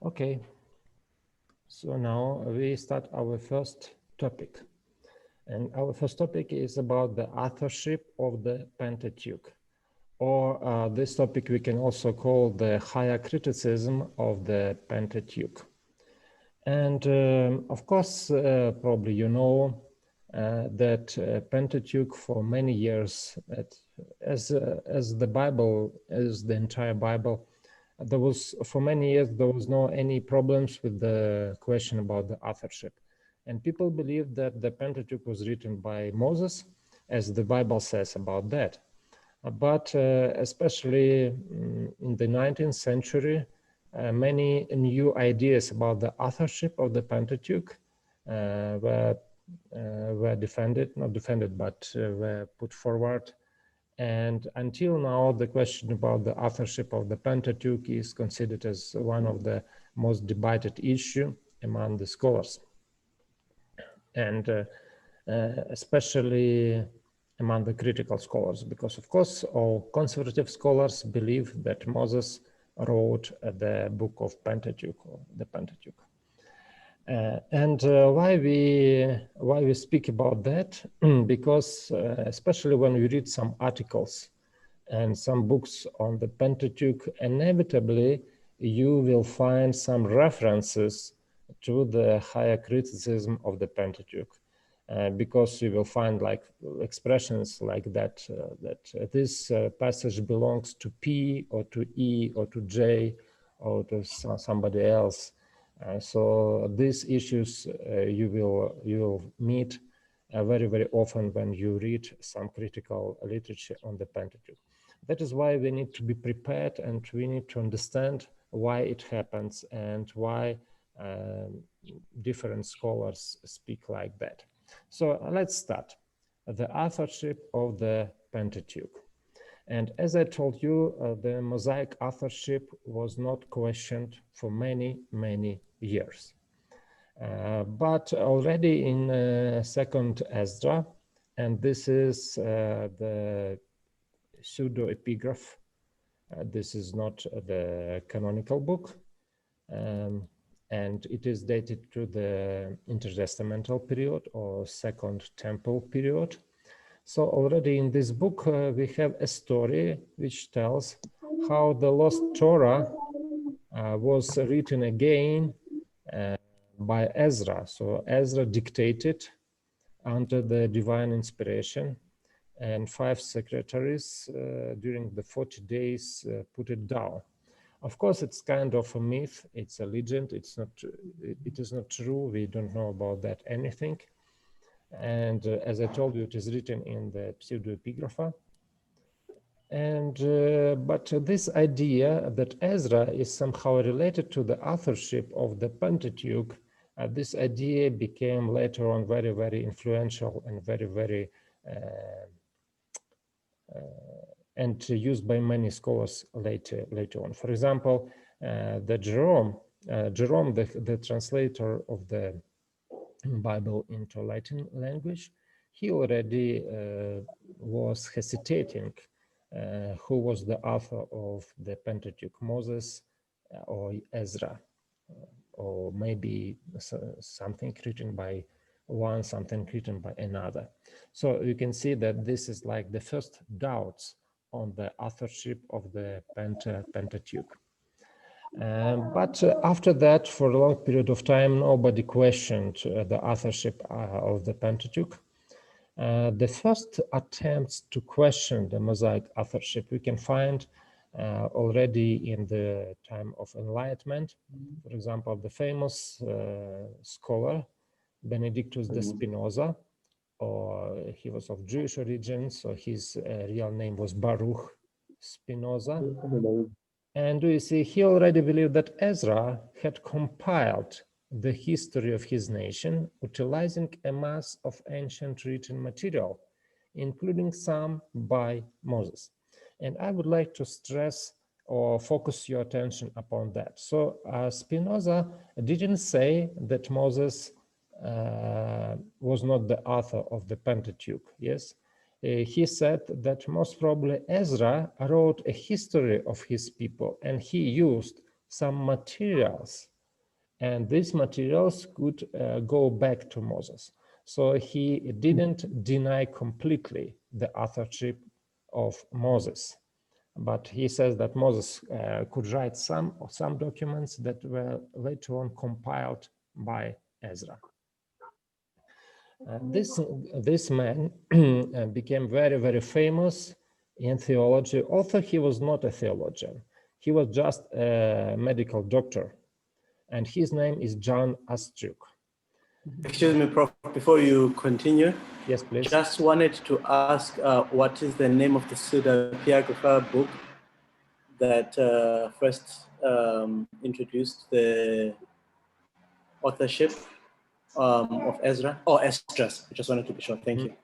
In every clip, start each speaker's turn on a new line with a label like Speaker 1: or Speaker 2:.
Speaker 1: Okay, so now we start our first topic. And our first topic is about the authorship of the Pentateuch. Or this topic we can also call the higher criticism of the Pentateuch. And of course, probably you know that Pentateuch for many years, as the Bible, as the entire Bible, there was for many years there was no any problems with the question about the authorship, and people believed that the Pentateuch was written by Moses, as the Bible says about that. But especially in the 19th century, many new ideas about the authorship of the Pentateuch were defended, not defended, but were put forward. And until now, the question about the authorship of the Pentateuch is considered as one of the most debated issue among the scholars. And especially among the critical scholars, because of course all conservative scholars believe that Moses wrote the book of Pentateuch, or the Pentateuch. And why we speak about that? Because especially when we read some articles and some books on the Pentateuch, inevitably you will find some references to the higher criticism of the Pentateuch. Because you will find like expressions like that, that this passage belongs to P or to E or to J or to somebody else. So these issues you will meet very often when you read some critical literature on the Pentateuch. That is why we need to be prepared, and we need to understand why it happens and why different scholars speak like that. So let's start. The authorship of the Pentateuch. And as I told you, the Mosaic authorship was not questioned for many years. But already in second Ezra, and this is the pseudo-epigraph, this is not the canonical book, and it is dated to the intertestamental period or Second Temple period. So already in this book, we have a story which tells how the lost Torah was written again by Ezra. So Ezra dictated under the divine inspiration, and 5 secretaries during the 40 days put it down. Of course, it's kind of a myth. It's a legend. It is not true. We don't know about that anything. And as I told you, it is written in the pseudo-epigrapha. And but this idea that Ezra is somehow related to the authorship of the Pentateuch, this idea became later on very influential and very and used by many scholars later on. For example, Jerome, the translator of the Bible into Latin language, he already was hesitating who was the author of the Pentateuch, Moses or Ezra, or maybe something written by one, something written by another. So you can see that this is like the first doubts on the authorship of the Pentateuch. But after that, for a long period of time, nobody questioned the authorship of the Pentateuch. The first attempts to question the Mosaic authorship we can find already in the time of Enlightenment. For example, the famous scholar Benedictus de Spinoza, or he was of Jewish origin, so his real name was Baruch Spinoza. And you see, he already believed that Ezra had compiled the history of his nation, utilizing a mass of ancient written material, including some by Moses. And I would like to stress or focus your attention upon that. So Spinoza didn't say that Moses was not the author of the Pentateuch, yes? He said that most probably Ezra wrote a history of his people, and he used some materials, and these materials could go back to Moses. So he didn't deny completely the authorship of Moses, but he says that Moses could write some documents that were later on compiled by Ezra. This man became very famous in theology, although he was not a theologian. He was just a medical doctor, and his name is John Astruc.
Speaker 2: Excuse me, Prof, before you continue.
Speaker 1: Yes, please.
Speaker 2: Just wanted to ask, what is the name of the pseudepigrapha book that first introduced the authorship of Ezra? Oh, Esdras. I just wanted to be sure. Thank you.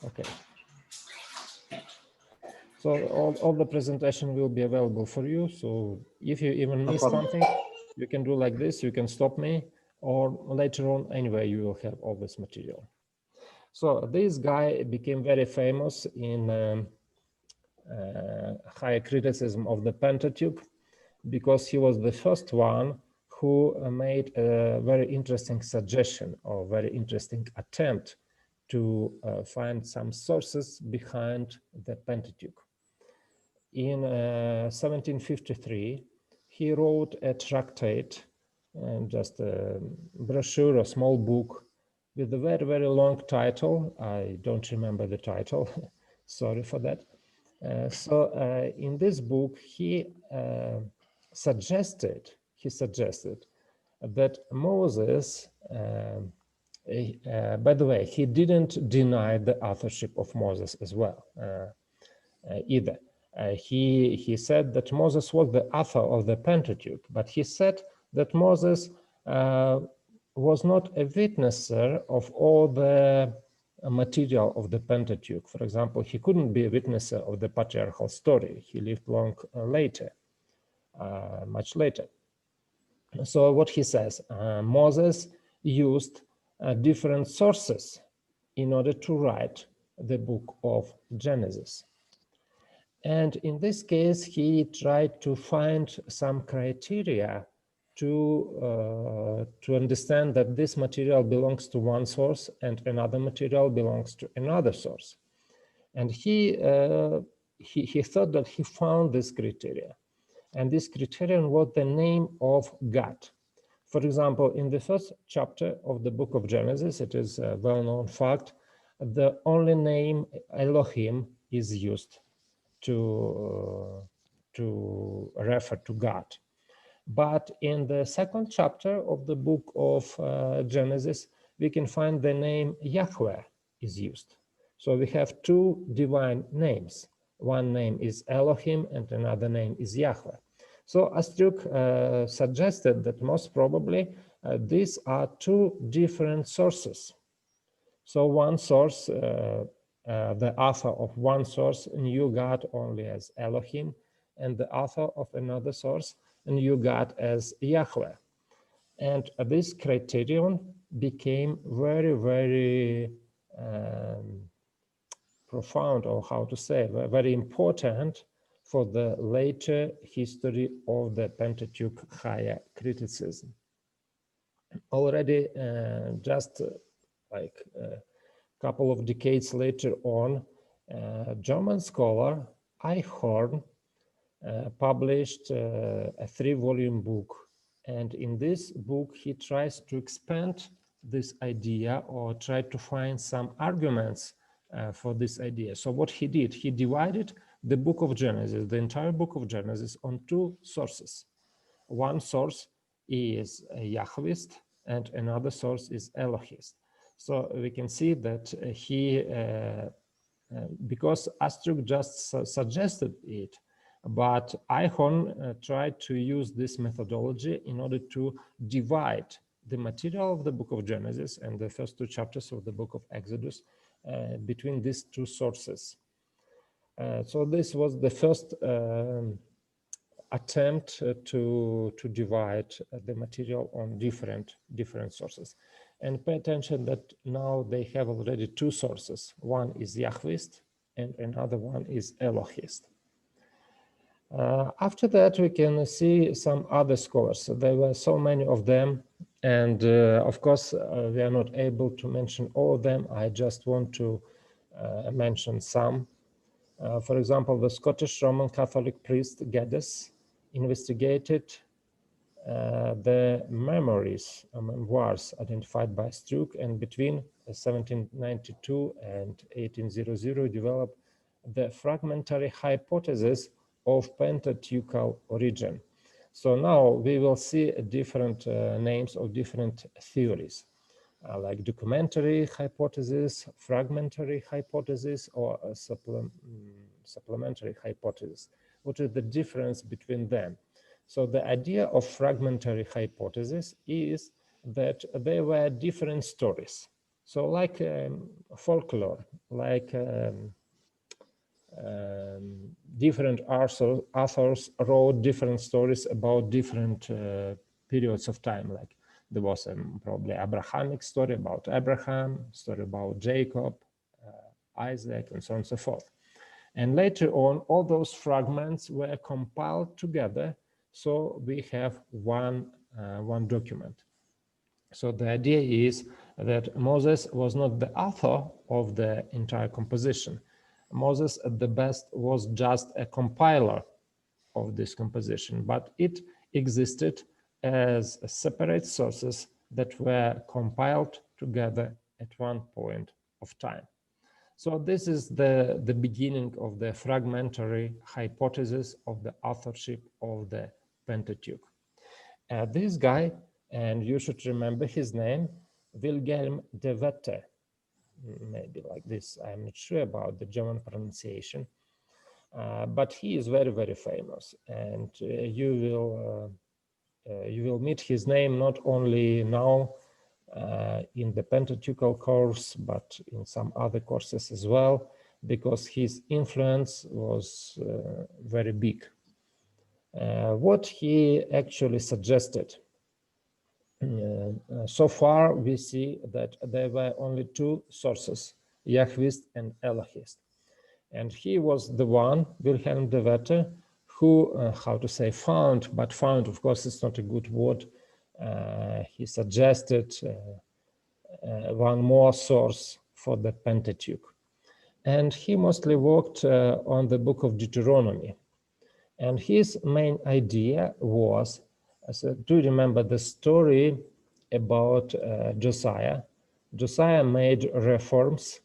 Speaker 1: Okay. So all the presentation will be available for you. So if you even miss something, you can do like this. You can stop me, or later on, anyway, you will have all this material. So this guy became very famous in high criticism of the Pentateuch, because he was the first one who made a very interesting suggestion or very interesting attempt to find some sources behind the Pentateuch. In 1753, he wrote a tractate, just a brochure, a small book with a very long title. I don't remember the title, sorry for that. In this book, he suggested that Moses, by the way, he didn't deny the authorship of Moses as well, either. He said that Moses was the author of the Pentateuch, but he said that Moses was not a witnesser of all the material of the Pentateuch. For example, he couldn't be a witnesser of the patriarchal story. He lived long later, much later. So what he says, Moses used different sources in order to write the book of Genesis. And in this case, he tried to find some criteria to understand that this material belongs to one source and another material belongs to another source. And he thought that he found this criteria. And this criterion was the name of God. For example, in the first chapter of the book of Genesis, it is a well-known fact, the only name Elohim is used to refer to God. But in the second chapter of the book of Genesis, we can find the name Yahweh is used. So we have two divine names. One name is Elohim and another name is Yahweh. So Astruc suggested that most probably these are two different sources. So one source, the author of one source knew God only as Elohim, and the author of another source knew God as Yahweh. And this criterion became very profound, or how to say, very important for the later history of the Pentateuch higher criticism. Already just like a couple of decades later on, German scholar Eichhorn published a 3-volume book. And in this book, he tries to expand this idea or try to find some arguments for this idea. So what he did, he divided the book of Genesis, the entire book of Genesis, on two sources. One source is Yahwist and another source is Elohist. So we can see that he, because Astruc just suggested it, but Eichhorn tried to use this methodology in order to divide the material of the book of Genesis and the first two chapters of the book of Exodus between these two sources. So this was the first attempt to divide the material on different sources. And pay attention that now they have already two sources. One is Yahwist and another one is Elohist. After that, we can see some other scholars. There were so many of them, and of course, we are not able to mention all of them. I just want to mention some. For example, the Scottish Roman Catholic priest Geddes investigated the memoirs identified by Struck, and between 1792 and 1800 developed the fragmentary hypothesis of Pentateuchal origin. So now we will see different names of different theories, like documentary hypothesis, fragmentary hypothesis, or a supplementary hypothesis. What is the difference between them? So the idea of fragmentary hypothesis is that there were different stories. So like folklore, like different authors wrote different stories about different periods of time. Like there was probably Abrahamic story about Abraham, story about Jacob, Isaac, and so on and so forth. And later on, all those fragments were compiled together, so we have one document. So the idea is that Moses was not the author of the entire composition. Moses, at the best, was just a compiler of this composition, but it existed as separate sources that were compiled together at one point of time. So this is the beginning of the fragmentary hypothesis of the authorship of the Pentateuch. This guy, and you should remember his name, Wilhelm de Wette, maybe like this, I'm not sure about the German pronunciation, but he is very, very famous, and you will meet his name not only now in the Pentateuchal course, but in some other courses as well, because his influence was very big. What he actually suggested, so far we see that there were only two sources, Yahwist and Elohist. And he was the one, Wilhelm de Wette, who, how to say, found, of course, it's not a good word. He suggested one more source for the Pentateuch. And he mostly worked on the book of Deuteronomy. And his main idea was, do you remember the story about Josiah? Josiah made reforms,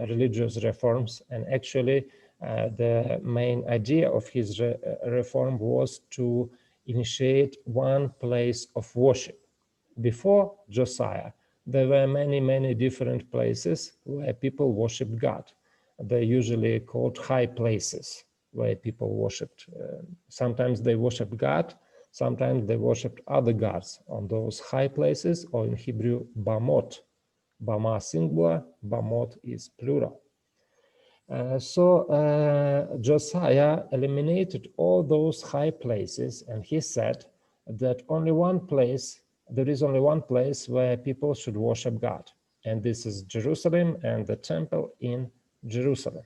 Speaker 1: religious reforms, and actually the main idea of his reform was to initiate one place of worship. Before Josiah, there were many, many different places where people worshipped God. They're usually called high places where people worshipped. Sometimes they worshipped God, sometimes they worshipped other gods on those high places, or in Hebrew, Bamot. Bama singular, Bamot is plural. So Josiah eliminated all those high places, and he said that there is only one place where people should worship God, and this is Jerusalem and the temple in Jerusalem.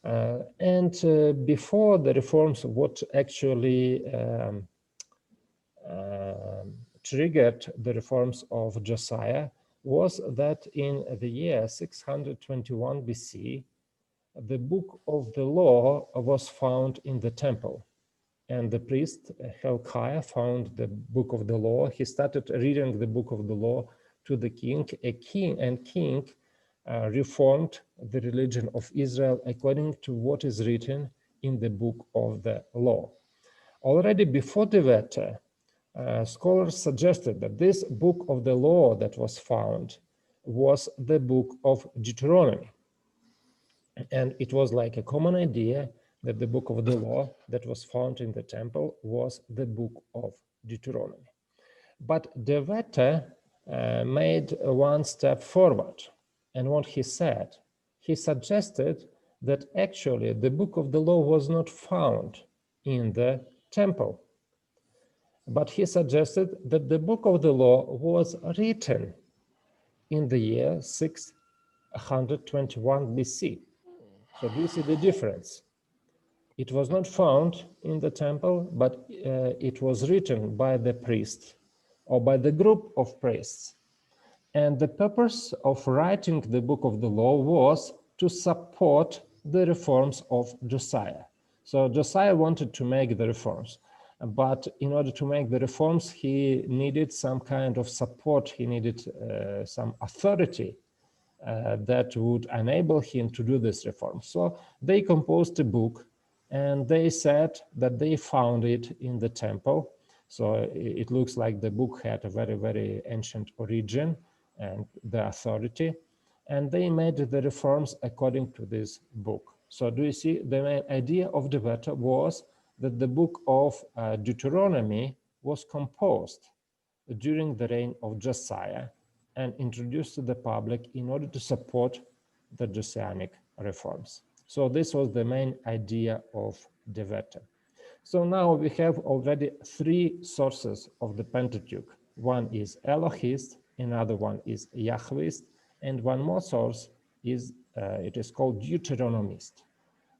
Speaker 1: Before the reforms, what actually triggered the reforms of Josiah was that in the year 621 BC, the book of the law was found in the temple. And the priest Hilkiah found the book of the law. He started reading the book of the law to the king. A king reformed the religion of Israel according to what is written in the book of the law. Already before de Wette, scholars suggested that this book of the law that was found was the book of Deuteronomy. And it was like a common idea that the book of the law that was found in the temple was the book of Deuteronomy. But de Wette made one step forward. And what he said, he suggested that actually the book of the law was not found in the temple. But he suggested that the book of the law was written in the year 621 BC. So do you see the difference? It was not found in the temple, but it was written by the priest or by the group of priests. And the purpose of writing the book of the law was to support the reforms of Josiah. So Josiah wanted to make the reforms, but in order to make the reforms, he needed some kind of support. He needed some authority that would enable him to do this reform. So they composed a book, and they said that they found it in the temple. So it looks like the book had a very, very ancient origin and the authority, and they made the reforms according to this book. So do you see, the main idea of the letter was that the book of Deuteronomy was composed during the reign of Josiah and introduced to the public in order to support the Josianic reforms. So this was the main idea of the letter. So now we have already three sources of the Pentateuch. One is Elohist, another one is Yahwist, and one more source is, it is called Deuteronomist,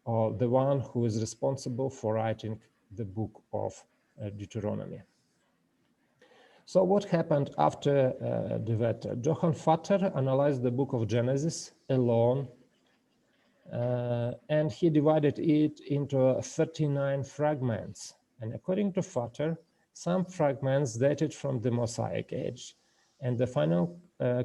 Speaker 1: or the one who is responsible for writing the book of Deuteronomy. So what happened after the letter? Johann Vater analyzed the book of Genesis alone, and he divided it into 39 fragments. And according to Vater, some fragments dated from the Mosaic age, and the final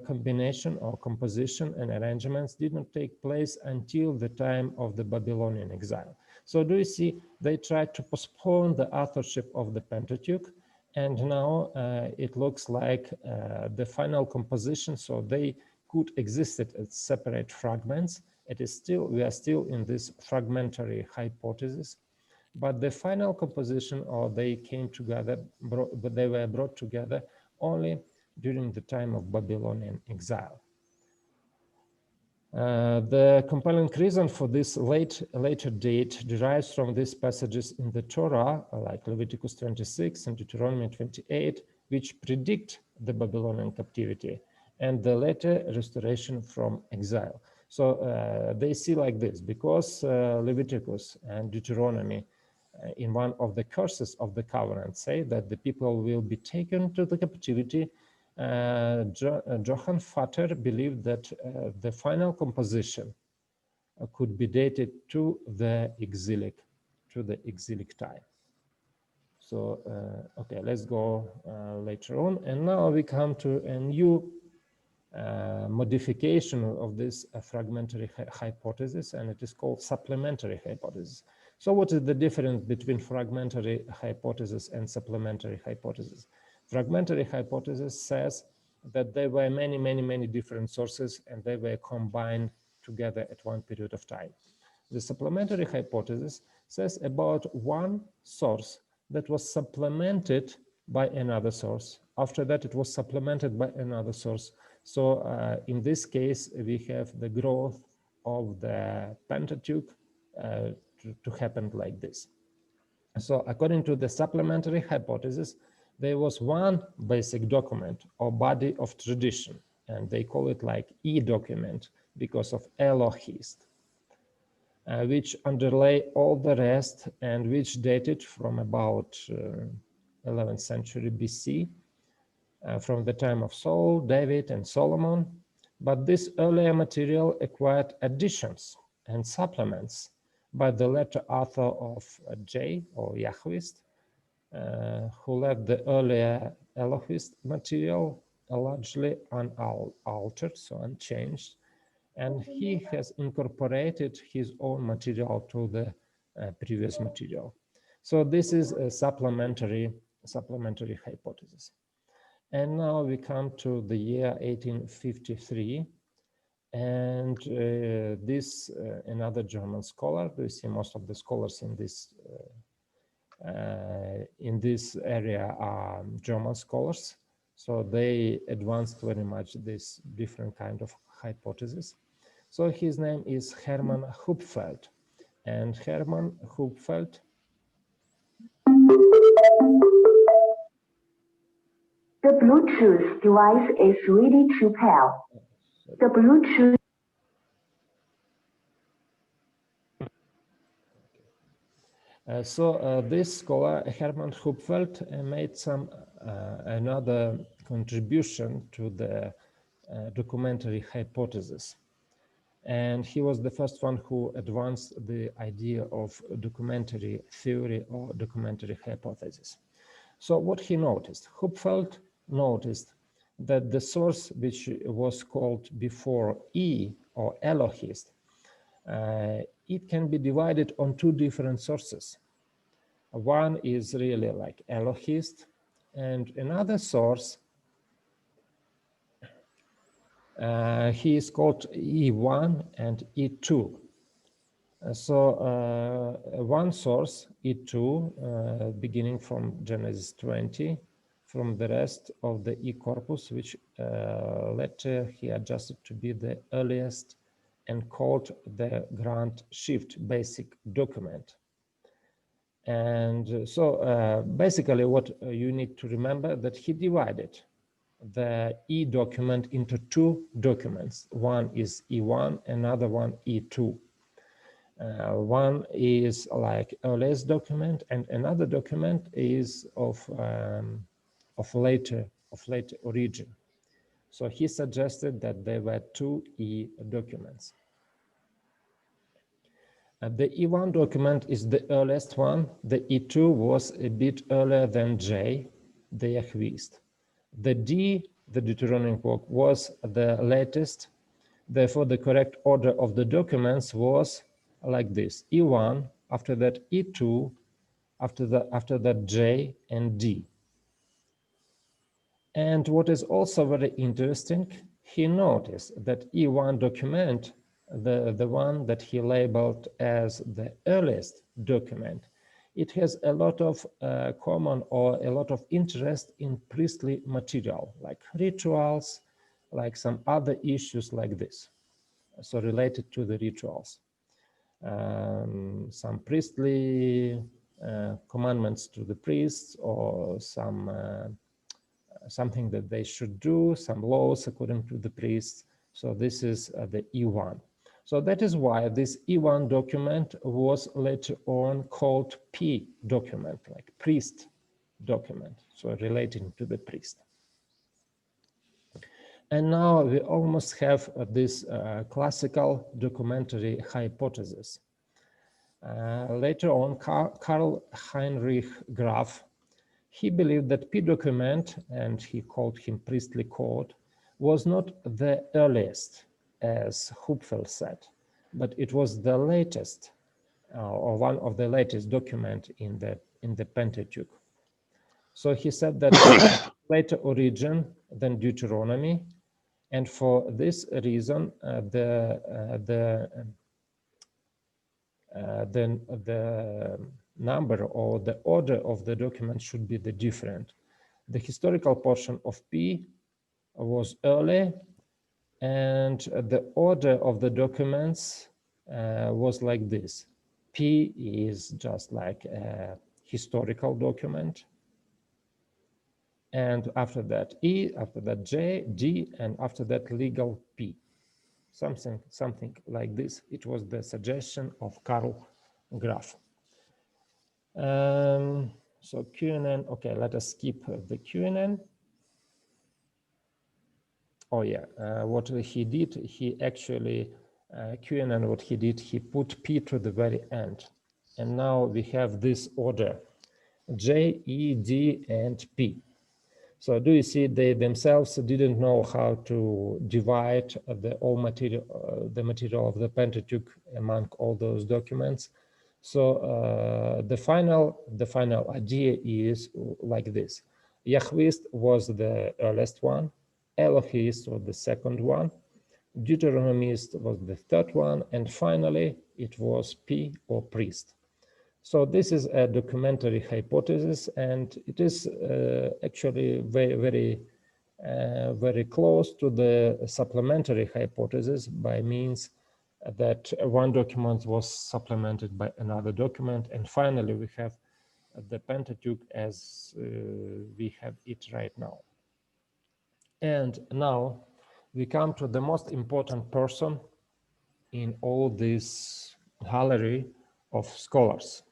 Speaker 1: combination or composition and arrangements did not take place until the time of the Babylonian exile. So do you see, they tried to postpone the authorship of the Pentateuch, and now it looks like the final composition, so they could exist as separate fragments. It is still, we are still in this fragmentary hypothesis, but the final composition, or they came together, but they were brought together only during the time of Babylonian exile. The compelling reason for this later date derives from these passages in the Torah, like Leviticus 26 and Deuteronomy 28, which predict the Babylonian captivity and the later restoration from exile. So they see like this, because Leviticus and Deuteronomy in one of the curses of the covenant say that the people will be taken to the captivity. Johann Vater believed that the final composition could be dated to the exilic time. So, okay, let's go later on. And now we come to a new modification of this fragmentary hypothesis, and it is called supplementary hypothesis. So what is the difference between fragmentary hypothesis and supplementary hypothesis? Fragmentary hypothesis says that there were many different sources and they were combined together at one period of time. The supplementary hypothesis says about one source that was supplemented by another source. After that, it was supplemented by another source. So in this case, we have the growth of the Pentateuch to happen like this. So according to the supplementary hypothesis, there was one basic document or body of tradition, and they call it like E-document because of Elohist, which underlay all the rest and which dated from about 11th century BC, from the time of Saul, David, and Solomon. But this earlier material acquired additions and supplements by the later author of J, or Yahwist, who left the earlier Elohist material largely unaltered, so unchanged, and he has incorporated his own material to the previous material. So this is a supplementary hypothesis. And now we come to the year 1853, and this another German scholar. We see most of the scholars in this area are German scholars, so they advanced very much this different kind of hypothesis. So his name is Hermann Hupfeld, and Hermann Hupfeld
Speaker 3: The Bluetooth device is ready to pair. The Bluetooth.
Speaker 1: This scholar, Hermann Hupfeld, made some another contribution to the documentary hypothesis. And he was the first one who advanced the idea of documentary theory or documentary hypothesis. So what he noticed, Hupfeld noticed that the source, which was called before E or Elohist, it can be divided on two different sources. One is really like Elohist, and another source, he is called E1 and E2. One source, E2, beginning from Genesis 20, from the rest of the E corpus, which later he adjusted to be the earliest and called the Grand Shift basic document. And basically what you need to remember that he divided the E document into two documents. One is E1, another one E2. One is like earliest document, and another document is of later origin. So he suggested that there were two E documents. The E1 document is the earliest one. The E2 was a bit earlier than J, the Yahwist. The D, the Deuteronomic work, was the latest. Therefore, the correct order of the documents was like this: E1, after that E2, after that J and D. And what is also very interesting, he noticed that E1 document, the one that he labeled as the earliest document, it has a lot of common or a lot of interest in priestly material, like rituals, like some other issues like this. So related to the rituals. Some priestly commandments to the priests, or some something that they should do, some laws according to the priests. So this is the E1. So that is why this E1 document was later on called P document, like priest document, so relating to the priest. And now we almost have this classical documentary hypothesis. Later on, Karl Heinrich Graf, he believed that P document, and he called him priestly code, was not the earliest, as Hupfeld said, but it was the latest, or one of the latest document in the Pentateuch. So he said that later origin than Deuteronomy, and for this reason, the number or the order of the document should be the different. The historical portion of P was early, and the order of the documents was like this. P is just like a historical document, and after that E, after that J, D, and after that legal P. Something like this. It was the suggestion of Karl Graf. So QNN, okay, let us skip the QNN. Oh yeah, what he did, he actually, QNN, what he did, he put P to the very end. And now we have this order, J, E, D, and P. So do you see they themselves didn't know how to divide the material of the Pentateuch among all those documents. So the final idea is like this: Yahwist was the earliest one, Elohist was the second one, Deuteronomist was the third one, and finally it was P or priest. So this is a documentary hypothesis, and it is actually very close to the supplementary hypothesis, by means that one document was supplemented by another document, and finally we have the Pentateuch as we have it right now. And now we come to the most important person in all this gallery of scholars.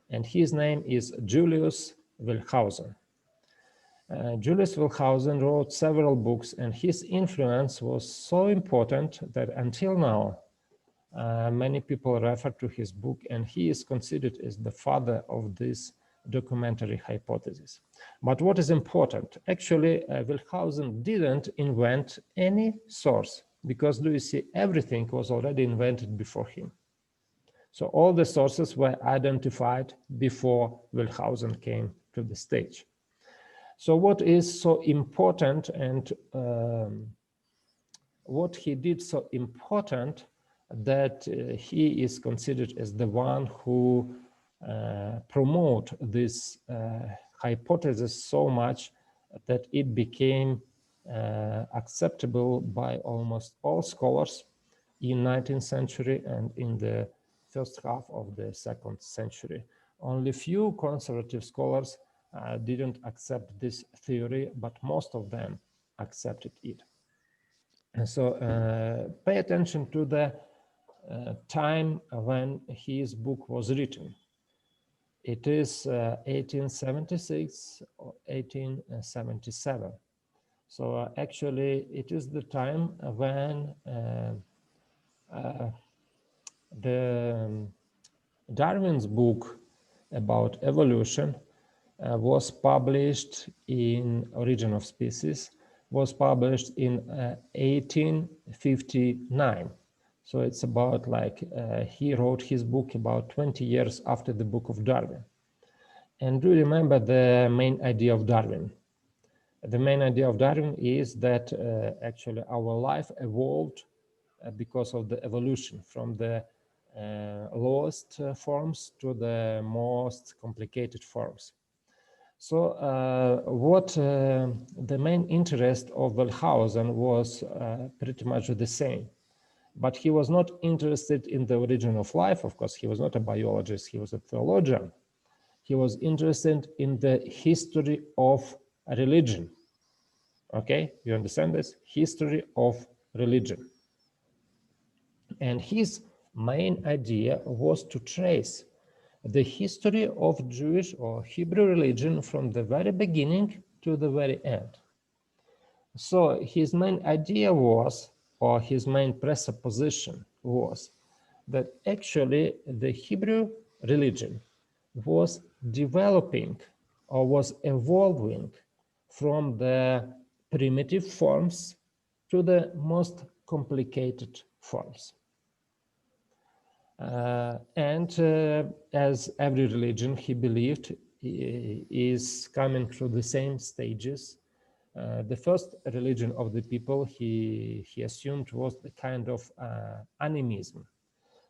Speaker 1: and his name is Julius Wellhausen. Julius Wellhausen wrote several books, and his influence was so important that until now, many people refer to his book, and he is considered as the father of this documentary hypothesis. But what is important, actually, Wellhausen didn't invent any source, because do you see, everything was already invented before him. So all the sources were identified before Wellhausen came to the stage. So what is so important, and what he did so important, that he is considered as the one who promote this hypothesis so much that it became acceptable by almost all scholars in 19th century and in the first half of the 2nd century. Only few conservative scholars didn't accept this theory, but most of them accepted it. And so pay attention to the time when his book was written. It is 1876 or 1877. So actually it is the time when the Darwin's book about evolution was published in Origin of Species, was published in 1859. So it's about like, he wrote his book about 20 years after the book of Darwin. And do you remember the main idea of Darwin? The main idea of Darwin is that actually our life evolved because of the evolution from the lowest forms to the most complicated forms. So what the main interest of Wellhausen was pretty much the same, but he was not interested in the origin of life. Of course, he was not a biologist, he was a theologian. He was interested in the history of religion. Okay, you understand this? History of religion. And his main idea was to trace the history of Jewish or Hebrew religion from the very beginning to the very end. So his main idea was, or his main presupposition was, that actually the Hebrew religion was developing or was evolving from the primitive forms to the most complicated forms. As every religion, he believed, is coming through the same stages. The first religion of the people he assumed was the kind of animism.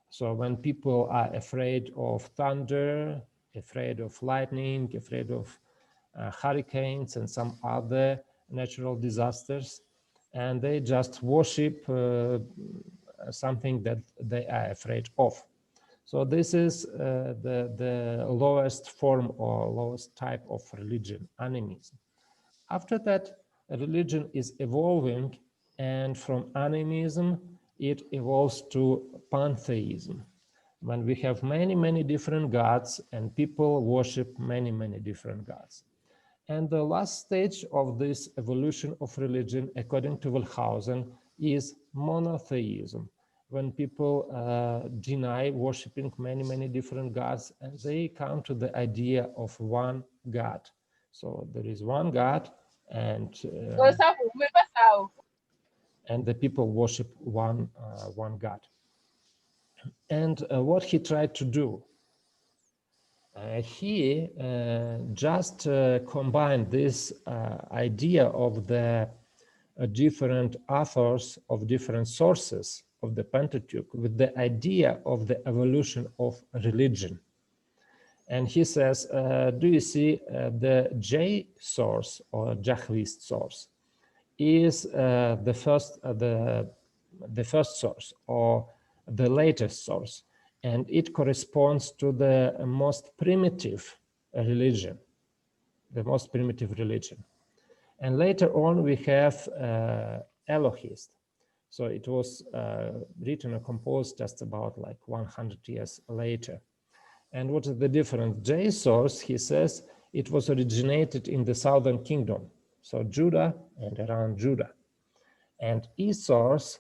Speaker 1: So when people are afraid of thunder, afraid of lightning, afraid of hurricanes and some other natural disasters, and they just worship something that they are afraid of. So this is the lowest form or lowest type of religion, animism. After that, religion is evolving, and from animism, it evolves to pantheism, when we have many, many different gods and people worship many, many different gods. And the last stage of this evolution of religion, according to Wellhausen, is monotheism, when people deny worshiping many, many different gods, and they come to the idea of one God. So there is one God, and the people worship one God. And what he tried to do, he just combined this idea of the different authors of different sources of the Pentateuch with the idea of the evolution of religion. And he says, do you see the J source or Jahvist source is the first source or the latest source, and it corresponds to the most primitive religion, And later on we have Elohist. So it was written or composed just about like 100 years later. And what is the difference? J source, he says, it was originated in the southern kingdom, so Judah and around Judah. And E source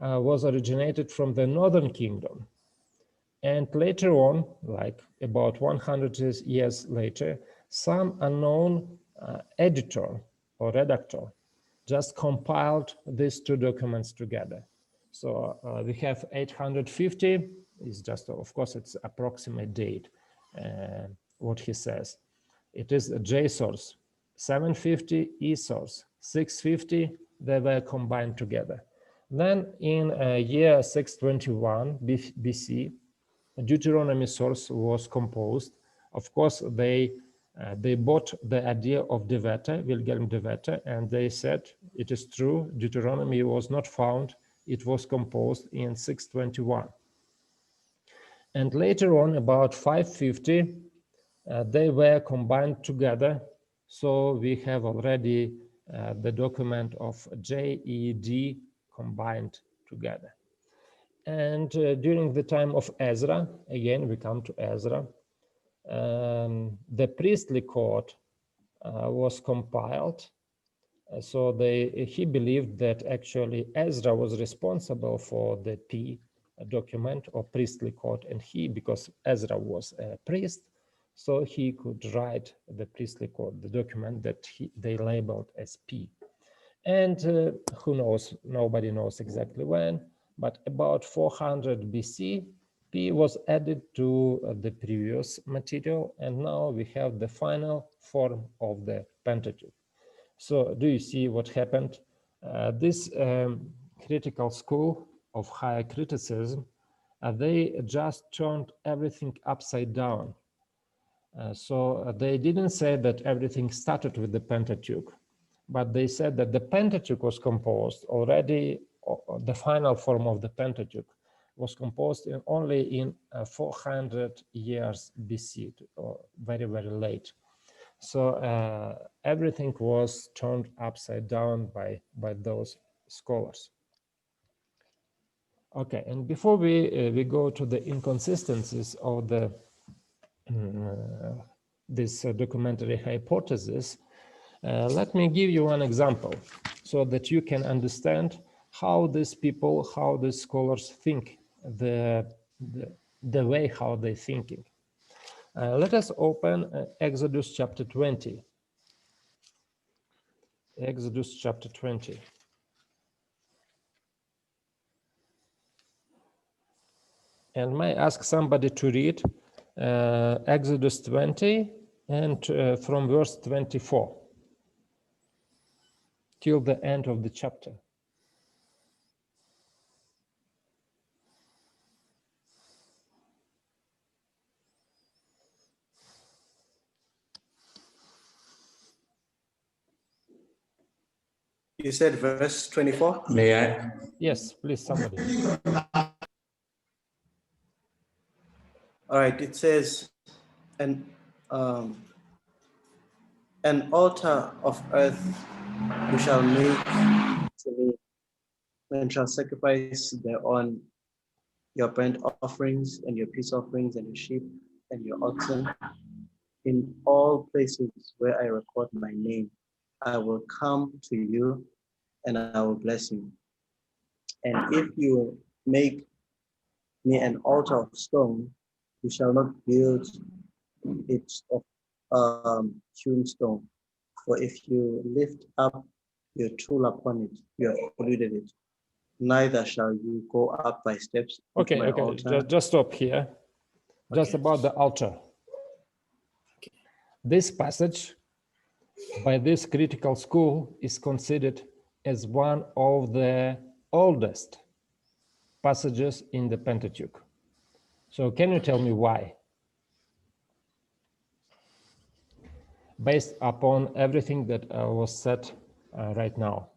Speaker 1: was originated from the northern kingdom. And later on, like about 100 years later, some unknown editor or redactor just compiled these two documents together. So we have 850, is just, of course, it's approximate date, what he says. It is a J source, 750 E source, 650, they were combined together. Then in year 621 BC, Deuteronomy source was composed. Of course, they bought the idea of De Wette, Wilhelm De Wette, and they said it is true, Deuteronomy was not found, it was composed in 621. And later on, about 550, they were combined together. So we have already the document of JED combined together. And during the time of Ezra, again, we come to Ezra, the priestly code was compiled. So he believed that actually Ezra was responsible for the P document or priestly code, and because Ezra was a priest, so he could write the priestly code, the document that they labeled as P. And who knows, nobody knows exactly when, but about 400 BC, P was added to the previous material, and now we have the final form of the Pentateuch. So do you see what happened? This critical school of higher criticism, they just turned everything upside down. So they didn't say that everything started with the Pentateuch, but they said that the Pentateuch was composed already, the final form of the Pentateuch was composed only in 400 years BC, or very, very late. So everything was turned upside down by those scholars. Okay, and before we go to the inconsistencies of the this documentary hypothesis, let me give you one example so that you can understand how these people, how these scholars think, the way how they're thinking. Let us open Exodus chapter 20. Exodus chapter 20. And may I ask somebody to read Exodus 20 and from verse 24 till the end of the chapter.
Speaker 2: You said verse 24?
Speaker 4: May I?
Speaker 1: Yes, please, somebody.
Speaker 2: All right, it says, an altar of earth you shall make to me, and shall sacrifice thereon your burnt offerings and your peace offerings and your sheep and your oxen. In all places where I record my name, I will come to you and I will bless you. And if you make me an altar of stone, you shall not build it of hewn stone. For if you lift up your tool upon it, you have polluted it. Neither shall you go up by steps into my altar.
Speaker 1: Just stop here. Just about the altar. This passage by this critical school is considered as one of the oldest passages in the Pentateuch. So can you tell me why? Based upon everything that was said right now.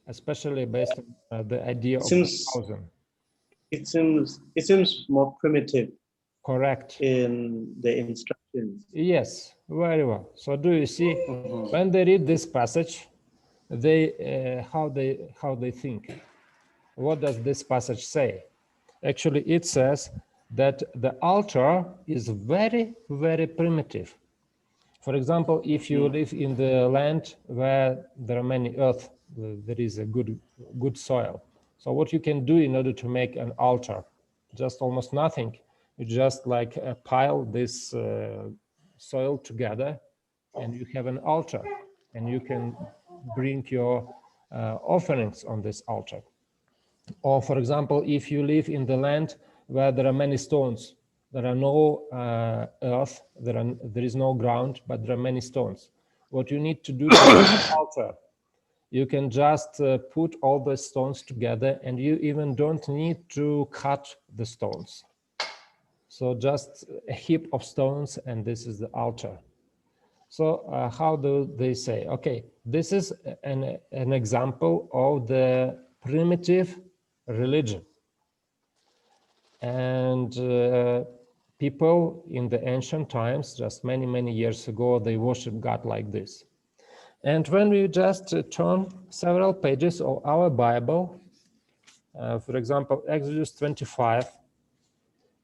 Speaker 1: Especially based on the idea of the thousand.
Speaker 2: It seems more primitive.
Speaker 1: Correct.
Speaker 2: In the instructions.
Speaker 1: Yes, very well. So do you see, when they read this passage, they how they think? What does this passage say? Actually, it says that the altar is very, very primitive. For example, if you live in the land where there are many earth, there is a good soil. So what you can do in order to make an altar? Just almost nothing. You just like pile this soil together and you have an altar and you can bring your offerings on this altar. Or for example, if you live in the land where there are many stones, there are no earth, there is no ground, but there are many stones. What you need to do to make an altar, you can just put all the stones together and you even don't need to cut the stones. So just a heap of stones and this is the altar. So how do they say? Okay, this is an example of the primitive religion. And people in the ancient times, just many, many years ago, they worship God like this. And when we just turn several pages of our Bible, for example, Exodus 25,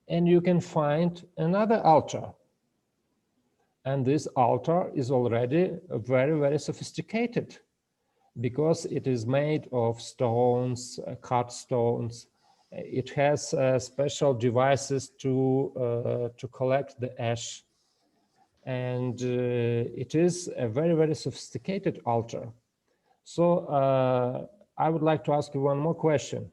Speaker 1: and you can find another altar. And this altar is already very, very sophisticated because it is made of stones, cut stones. It has special devices to collect the ash. And it is a very, very sophisticated altar. So I would like to ask you one more question.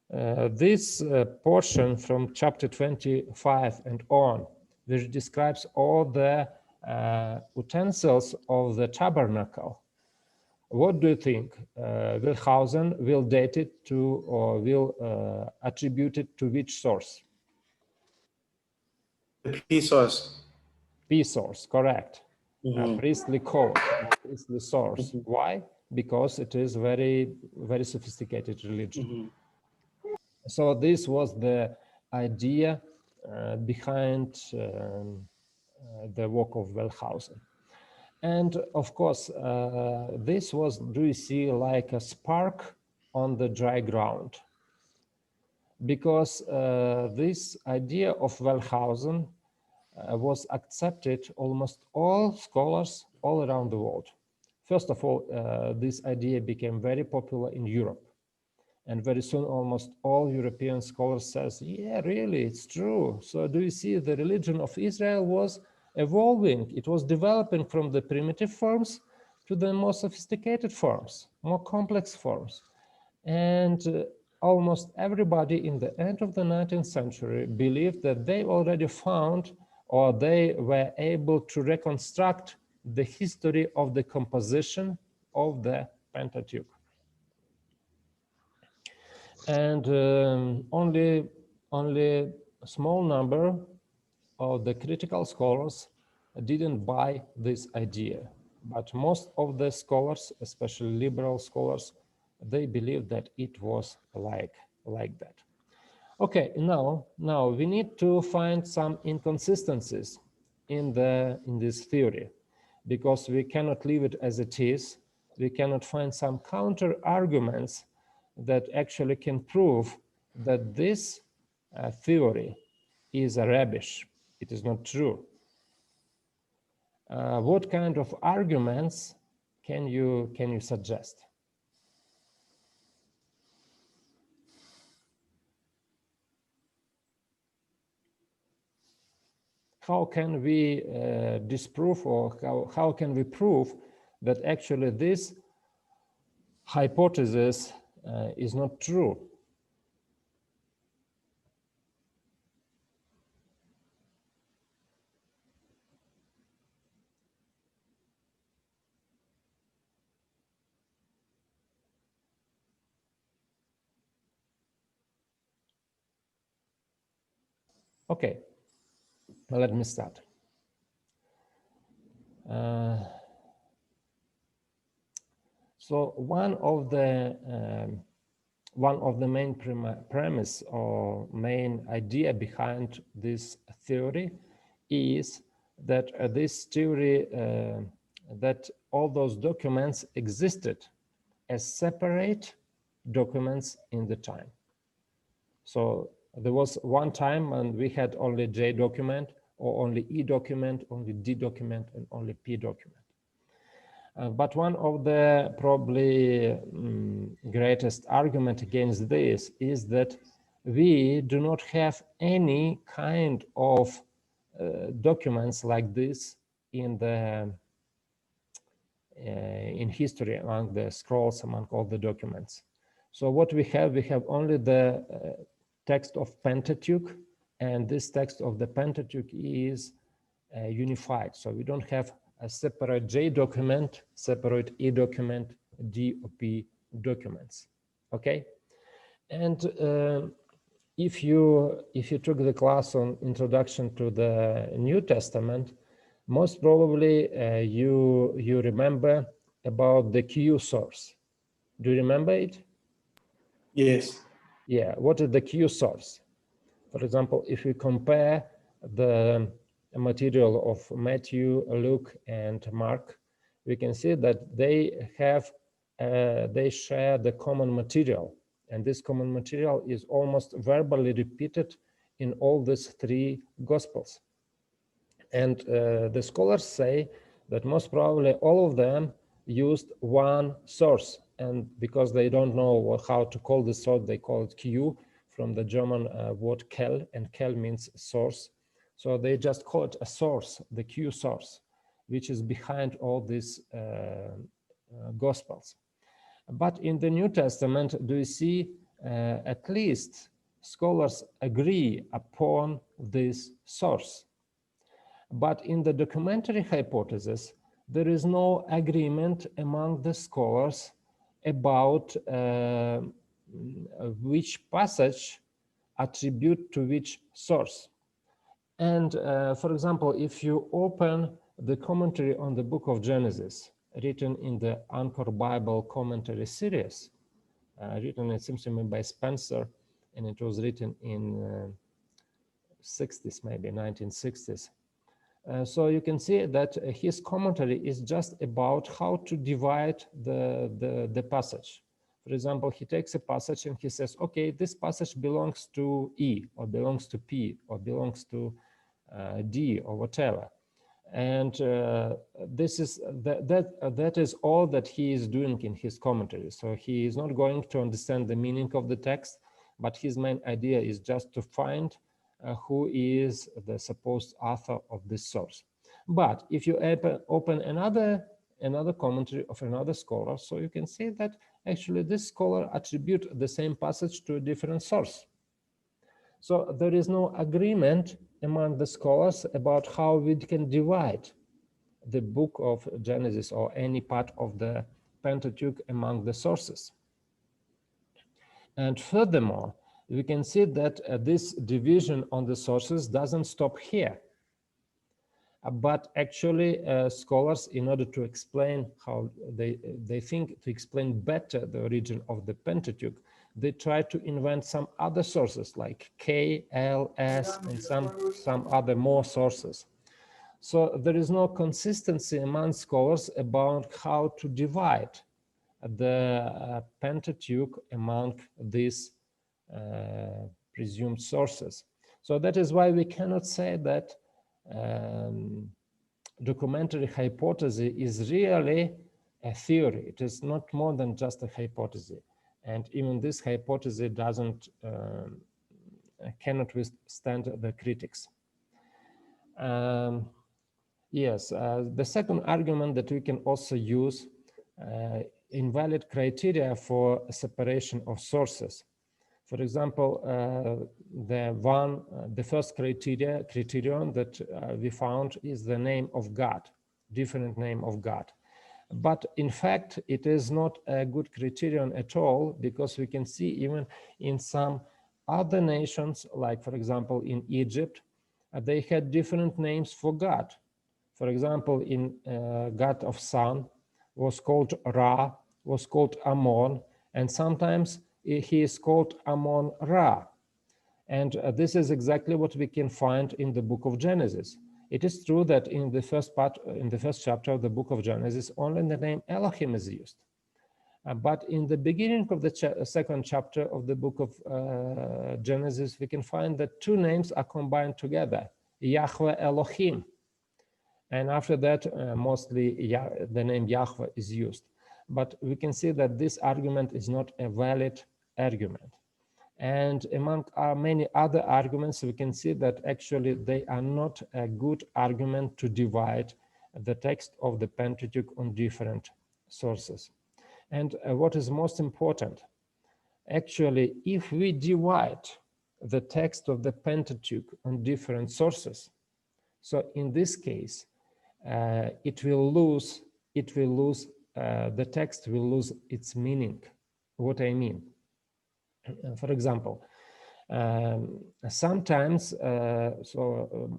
Speaker 1: This portion from chapter 25 and on, which describes all the utensils of the tabernacle. What do you think? Wellhausen will date it to or will attribute it to which source?
Speaker 2: The P source.
Speaker 1: P source, correct. Priestly code, priestly source. Why? Because it is very, very sophisticated religion. So this was the idea behind the work of Wellhausen. And of course, this was, do you see, like a spark on the dry ground? Because this idea of Wellhausen was accepted almost all scholars all around the world. First of all, this idea became very popular in Europe. And very soon, almost all European scholars says, yeah, really, it's true. So do you see the religion of Israel was evolving. It was developing from the primitive forms to the more sophisticated forms, more complex forms. And almost everybody in the end of the 19th century believed that they already found or they were able to reconstruct the history of the composition of the Pentateuch. And only a small number of the critical scholars didn't buy this idea. But most of the scholars, especially liberal scholars, they believed that it was like that. Okay, now we need to find some inconsistencies in this theory, because we cannot leave it as it is. We cannot find some counter arguments that actually can prove that this theory is a rubbish. It is not true. What kind of arguments can you suggest? How can we disprove, or how can we prove that actually this hypothesis is not true? Okay, well, let me start. So one of the main premise or main idea behind this theory is that this theory that all those documents existed as separate documents in the time. So There was one time when we had only J document, or only E document, only D document, and only P document. But one of the probably greatest argument against this is that we do not have any kind of documents like this in the in history, among the scrolls, among all the documents. So what we have only the text of Pentateuch, and this text of the Pentateuch is unified. So we don't have a separate J document, separate E document, D or P documents. Okay, and if you took the class on Introduction to the New Testament, most probably you remember about the Q source. Do you remember it?
Speaker 2: Yes.
Speaker 1: Yeah, what is the Q source? For example, if we compare the material of Matthew, Luke, and Mark, we can see that they have they share the common material, and this common material is almost verbally repeated in all these three Gospels. And the scholars say that most probably all of them used one source, and because they don't know how to call the source, they call it Q, from the German word Quell, and Quell means source. So they just call it a source, the Q source, which is behind all these Gospels. But in the New Testament, do you see at least scholars agree upon this source? But in the documentary hypothesis, there is no agreement among the scholars about which passage attribute to which source. And for example, if you open the commentary on the book of Genesis, written in the Anchor Bible Commentary series, written, it seems to me, by Spencer, and it was written in 60s, maybe 1960s. So you can see that his commentary is just about how to divide the passage. For example, he takes a passage and he says, okay, this passage belongs to E, or belongs to P, or belongs to D, or whatever. And this is that is all that he is doing in his commentary. So he is not going to understand the meaning of the text, but his main idea is just to find who is the supposed author of this source. But if you open another commentary of another scholar, so you can see that actually this scholar attribute the same passage to a different source. So there is no agreement among the scholars about how we can divide the book of Genesis or any part of the Pentateuch among the sources. And furthermore, we can see that this division on the sources doesn't stop here. But actually, scholars, in order to explain how they think to explain better the origin of the Pentateuch, they try to invent some other sources like K, L, S, and some other more sources. So there is no consistency among scholars about how to divide the Pentateuch among these presumed sources. So that is why we cannot say that documentary hypothesis is really a theory. It is not more than just a hypothesis. And even this hypothesis cannot withstand the critics. Yes, the second argument that we can also use invalid criteria for separation of sources. For example, the first criterion that we found is the name of God, different name of God. But in fact, it is not a good criterion at all, because we can see even in some other nations, like for example in Egypt, they had different names for God. For example, in God of Sun was called Ra, was called Amon, and sometimes he is called Amon Ra. And this is exactly what we can find in the book of Genesis. It is true that in the first chapter of the book of Genesis, only the name Elohim is used. But in the beginning of the second chapter of the book of Genesis, we can find that two names are combined together, Yahweh Elohim. And after that, mostly the name Yahweh is used. But we can see that this argument is not a valid argument. And among many other arguments, we can see that actually they are not a good argument to divide the text of the Pentateuch on different sources. And what is most important, actually, if we divide the text of the Pentateuch on different sources, so in this case, the text will lose its meaning. What I mean? For example, sometimes,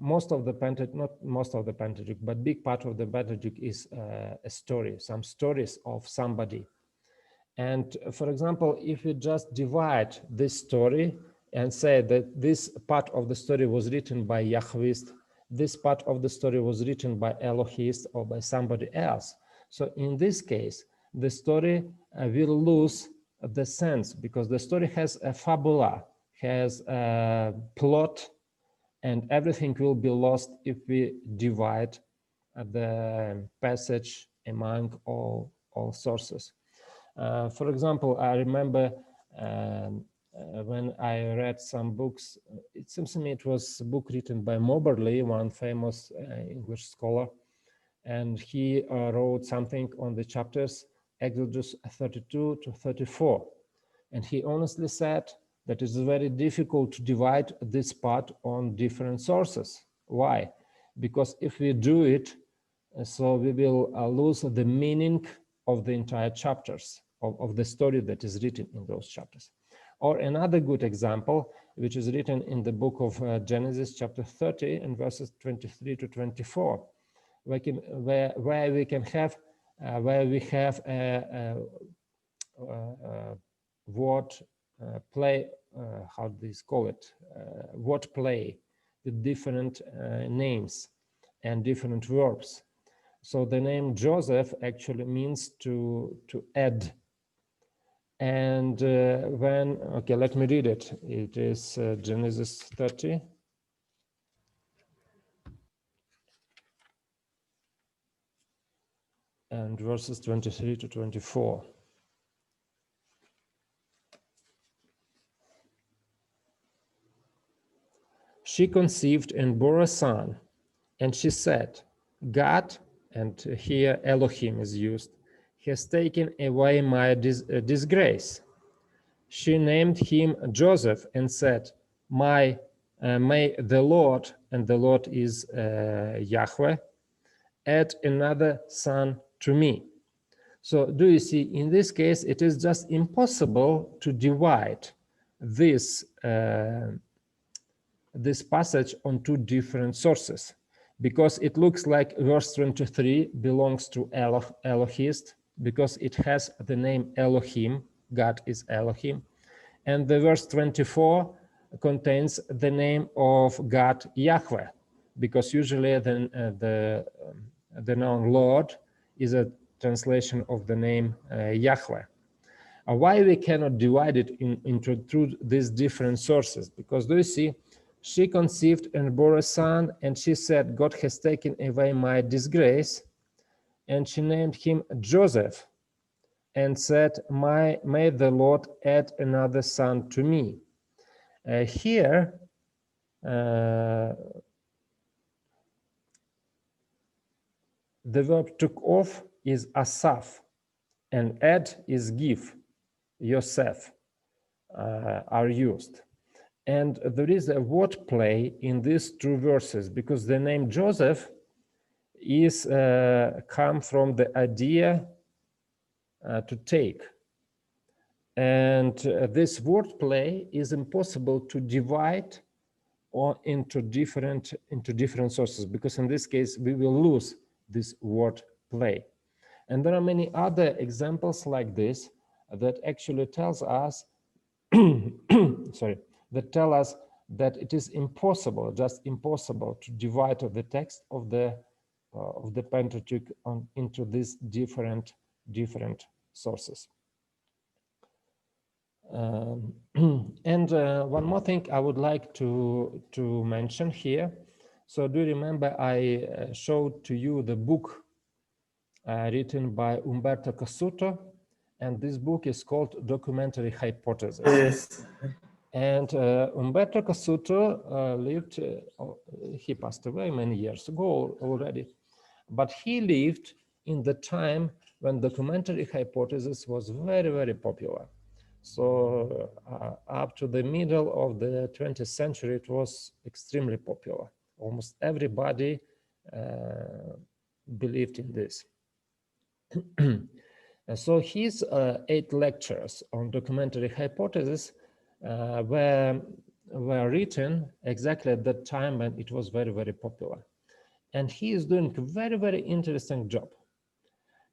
Speaker 1: most of the Pentateuch, not most of the Pentateuch, but big part of the Pentateuch is a story, some stories of somebody. And for example, if we just divide this story and say that this part of the story was written by Yahwist, this part of the story was written by Elohist or by somebody else. So in this case, the story will lose the sense because the story has a fabula, has a plot, and everything will be lost if we divide the passage among all sources. For example, I remember when I read some books, it seems to me it was a book written by Moberly, one famous English scholar, and he wrote something on the chapters Exodus 32 to 34. And he honestly said that it's very difficult to divide this part on different sources. Why? Because if we do it, so we will lose the meaning of the entire chapters, of the story that is written in those chapters. Or another good example, which is written in the book of Genesis chapter 30 and verses 23 to 24, where we have a word play, how do they call it, word play with different names and different verbs. So the name Joseph actually means to add. And okay, let me read it. It is Genesis 30. And verses 23 to 24. She conceived and bore a son, and she said, God, and here Elohim is used, has taken away my disgrace. She named him Joseph and said, may the Lord, and the Lord is Yahweh, add another son to me. So do you see, in this case, it is just impossible to divide this passage on two different sources, because it looks like verse 23 belongs to Elohist, because it has the name Elohim, God is Elohim, and the verse 24 contains the name of God Yahweh, because usually the noun Lord is a translation of the name Yahweh. Why we cannot divide it into these different sources? Because do you see, she conceived and bore a son, and she said, God has taken away my disgrace, and she named him Joseph, and said, may the Lord add another son to me. Here, the verb took off is asaf, and add is give, Yosef, are used. And there is a word play in these two verses, because the name Joseph is come from the idea to take. And this word play is impossible to divide or into different sources, because in this case we will lose this word play. And there are many other examples like this that actually tells us that tell us that it is impossible, just impossible, to divide the text of the Pentateuch into these different sources. And one more thing I would like to mention here. So do you remember I showed to you the book written by Umberto Cassuto, and this book is called Documentary Hypothesis.
Speaker 2: Yes.
Speaker 1: And Umberto Cassuto lived, he passed away many years ago already, but he lived in the time when documentary hypothesis was very, very popular. So up to the middle of the 20th century, it was extremely popular. Almost everybody believed in this. And so his 8 lectures on documentary hypothesis were written exactly at that time when it was very, very popular. And he is doing a very, very interesting job.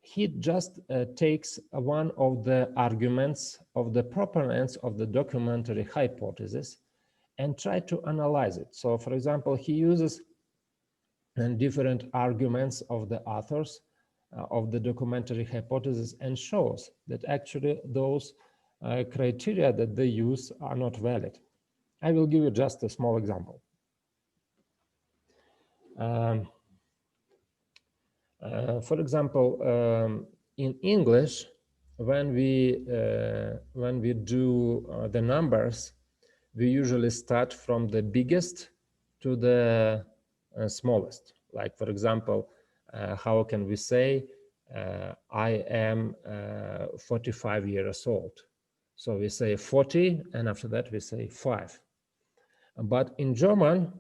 Speaker 1: He just takes one of the arguments of the proponents of the documentary hypothesis and try to analyze it. So for example, he uses different arguments of the authors of the documentary hypothesis and shows that actually those criteria that they use are not valid. I will give you just a small example. For example, in English, when we do the numbers, we usually start from the biggest to the smallest. Like, for example, how can we say, I am 45 years old? So we say 40, and after that we say 5. But in German,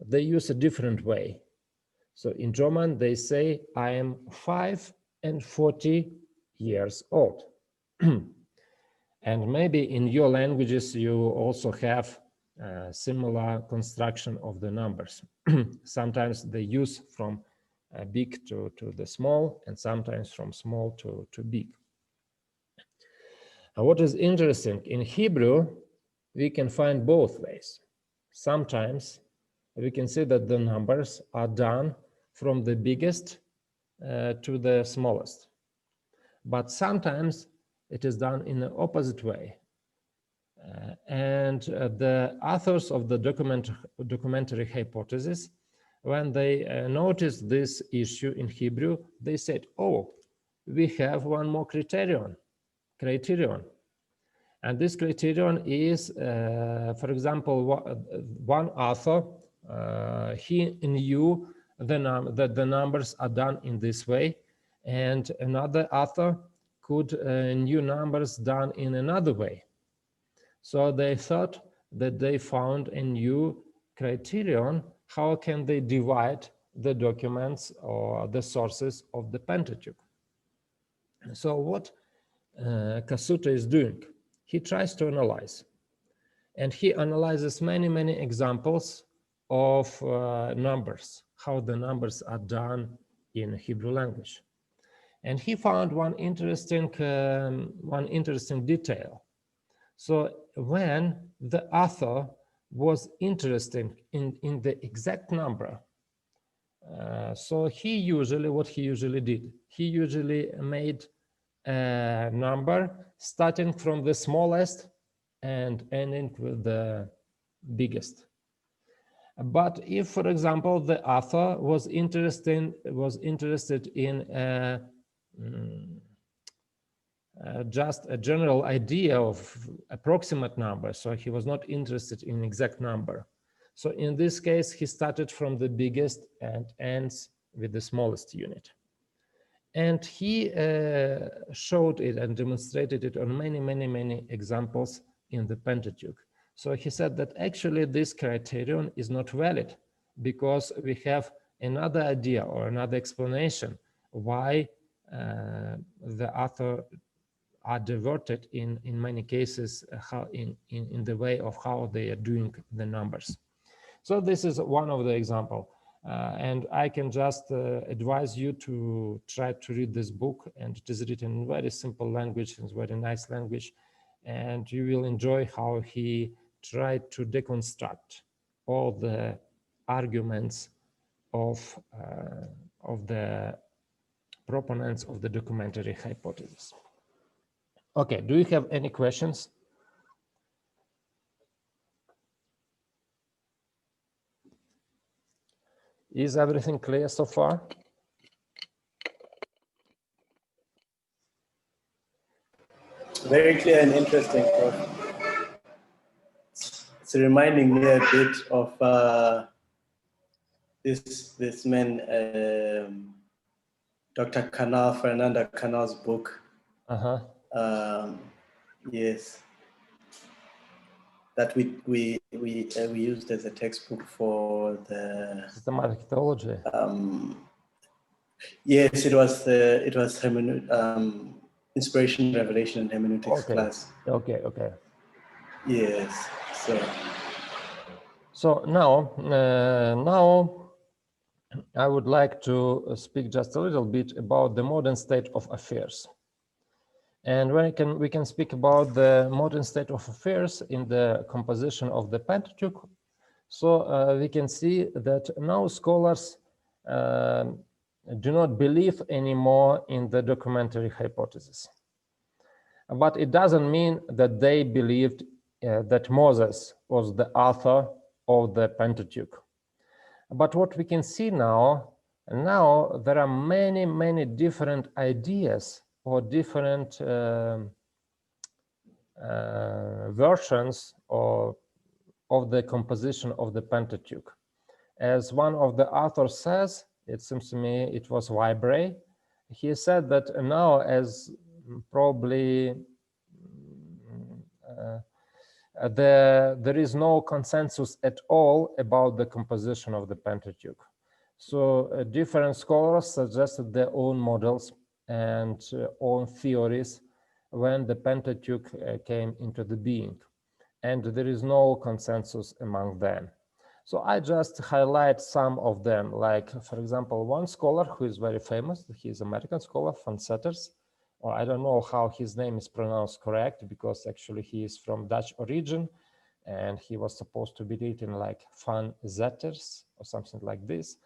Speaker 1: they use a different way. So in German, they say, I am 5 and 40 years old. And maybe in your languages, you also have similar construction of the numbers. Sometimes they use from big to the small, and sometimes from small to big. And what is interesting, in Hebrew, we can find both ways. Sometimes we can see that the numbers are done from the biggest to the smallest. But sometimes it is done in the opposite way. And the authors of the documentary hypothesis, when they noticed this issue in Hebrew, they said, oh, we have one more criterion. And this criterion is, for example, one author, he knew that the numbers are done in this way, and another author could knew numbers done in another way. So they thought that they found a new criterion. How can they divide the documents or the sources of the Pentateuch? So what Cassuto is doing, he tries to analyze. And he analyzes many, many examples of numbers, how the numbers are done in Hebrew language. And he found one interesting detail. So when the author was interested in the exact number, so what he usually did, he usually made a number starting from the smallest and ending with the biggest. But if, for example, the author was interested in just a general idea of approximate number, so he was not interested in exact number. So in this case, he started from the biggest and ends with the smallest unit. And he showed it and demonstrated it on many, many, many examples in the Pentateuch. So he said that actually this criterion is not valid because we have another idea or another explanation why the author are diverted in many cases how in the way of how they are doing the numbers. So this is one of the example. And I can just advise you to try to read this book, and it is written in very simple language, and very nice language, and you will enjoy how he tried to deconstruct all the arguments of the proponents of the documentary hypothesis. Okay, do you have any questions? Is everything clear so far?
Speaker 2: Very clear and interesting, Prof. It's reminding me a bit of this man, Dr. Fernanda Canal's book. Yes, that we used as a textbook for the
Speaker 1: systematic theology.
Speaker 2: Yes, it was inspiration, revelation, and hermeneutics class.
Speaker 1: Okay.
Speaker 2: Yes.
Speaker 1: So now I would like to speak just a little bit about the modern state of affairs. And we can speak about the modern state of affairs in the composition of the Pentateuch. So we can see that now scholars do not believe anymore in the documentary hypothesis. But it doesn't mean that they believed that Moses was the author of the Pentateuch. But what we can see now there are many different ideas or different versions of the composition of the Pentateuch. As one of the authors says, it seems to me it was Weibray, he said that now as probably there is no consensus at all about the composition of the Pentateuch. So different scholars suggested their own models and own theories when the Pentateuch came into the being. And there is no consensus among them. So I just highlight some of them, like, for example, one scholar who is very famous, he's an American scholar, Van Setters, or I don't know how his name is pronounced correct, because actually he is from Dutch origin, and he was supposed to be written like Van Zetters or something like this.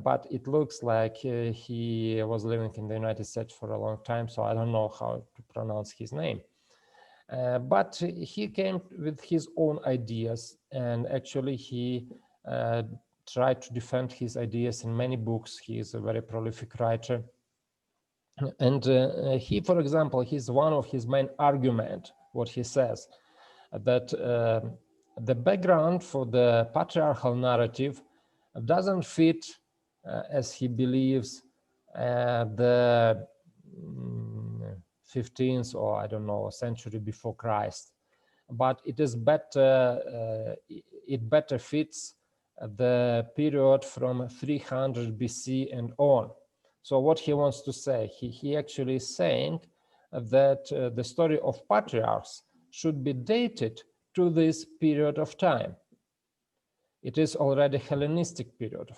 Speaker 1: But it looks like he was living in the United States for a long time, so I don't know how to pronounce his name. But he came with his own ideas, and actually he tried to defend his ideas in many books. He is a very prolific writer. And he, for example, he's one of his main argument, what he says, that the background for the patriarchal narrative doesn't fit, as he believes, the 15th or I don't know, century before Christ, but it is better, it better fits the period from 300 BC and on. So what he wants to say, he actually is saying that the story of patriarchs should be dated to this period of time. It is already Hellenistic period.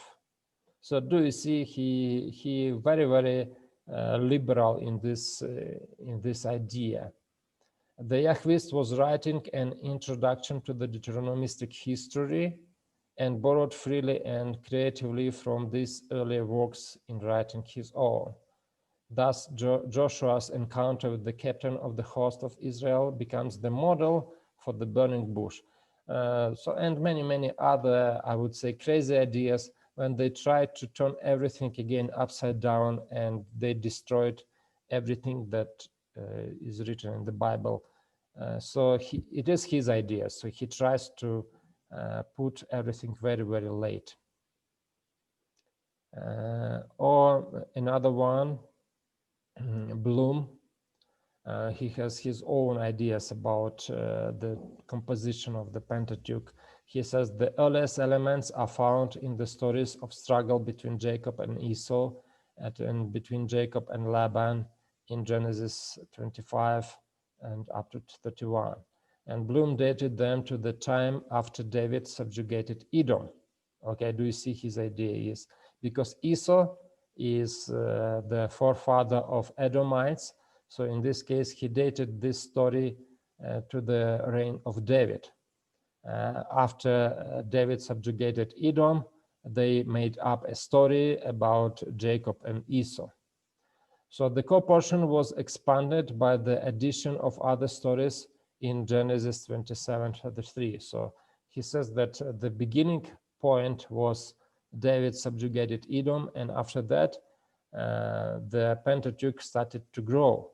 Speaker 1: So do you see he very liberal in this idea. The Yahwist was writing an introduction to the Deuteronomistic history and borrowed freely and creatively from these earlier works in writing his own. Thus, Joshua's encounter with the captain of the host of Israel becomes the model for the burning bush. And many other, I would say, crazy ideas when they tried to turn everything again upside down and they destroyed everything that is written in the Bible. So it is his idea. So he tries to put everything very late. Or another one, Bloom, he has his own ideas about the composition of the Pentateuch. He says the earliest elements are found in the stories of struggle between Jacob and Esau and between Jacob and Laban in Genesis 25 and up to 31. And Bloom dated them to the time after David subjugated Edom. Okay, do you see his idea is because Esau is the forefather of Edomites. So in this case, he dated this story to the reign of David. After David subjugated Edom, they made up a story about Jacob and Esau. So the co-portion was expanded by the addition of other stories in Genesis 27:33. So he says that the beginning point was David subjugated Edom, and after that, the Pentateuch started to grow.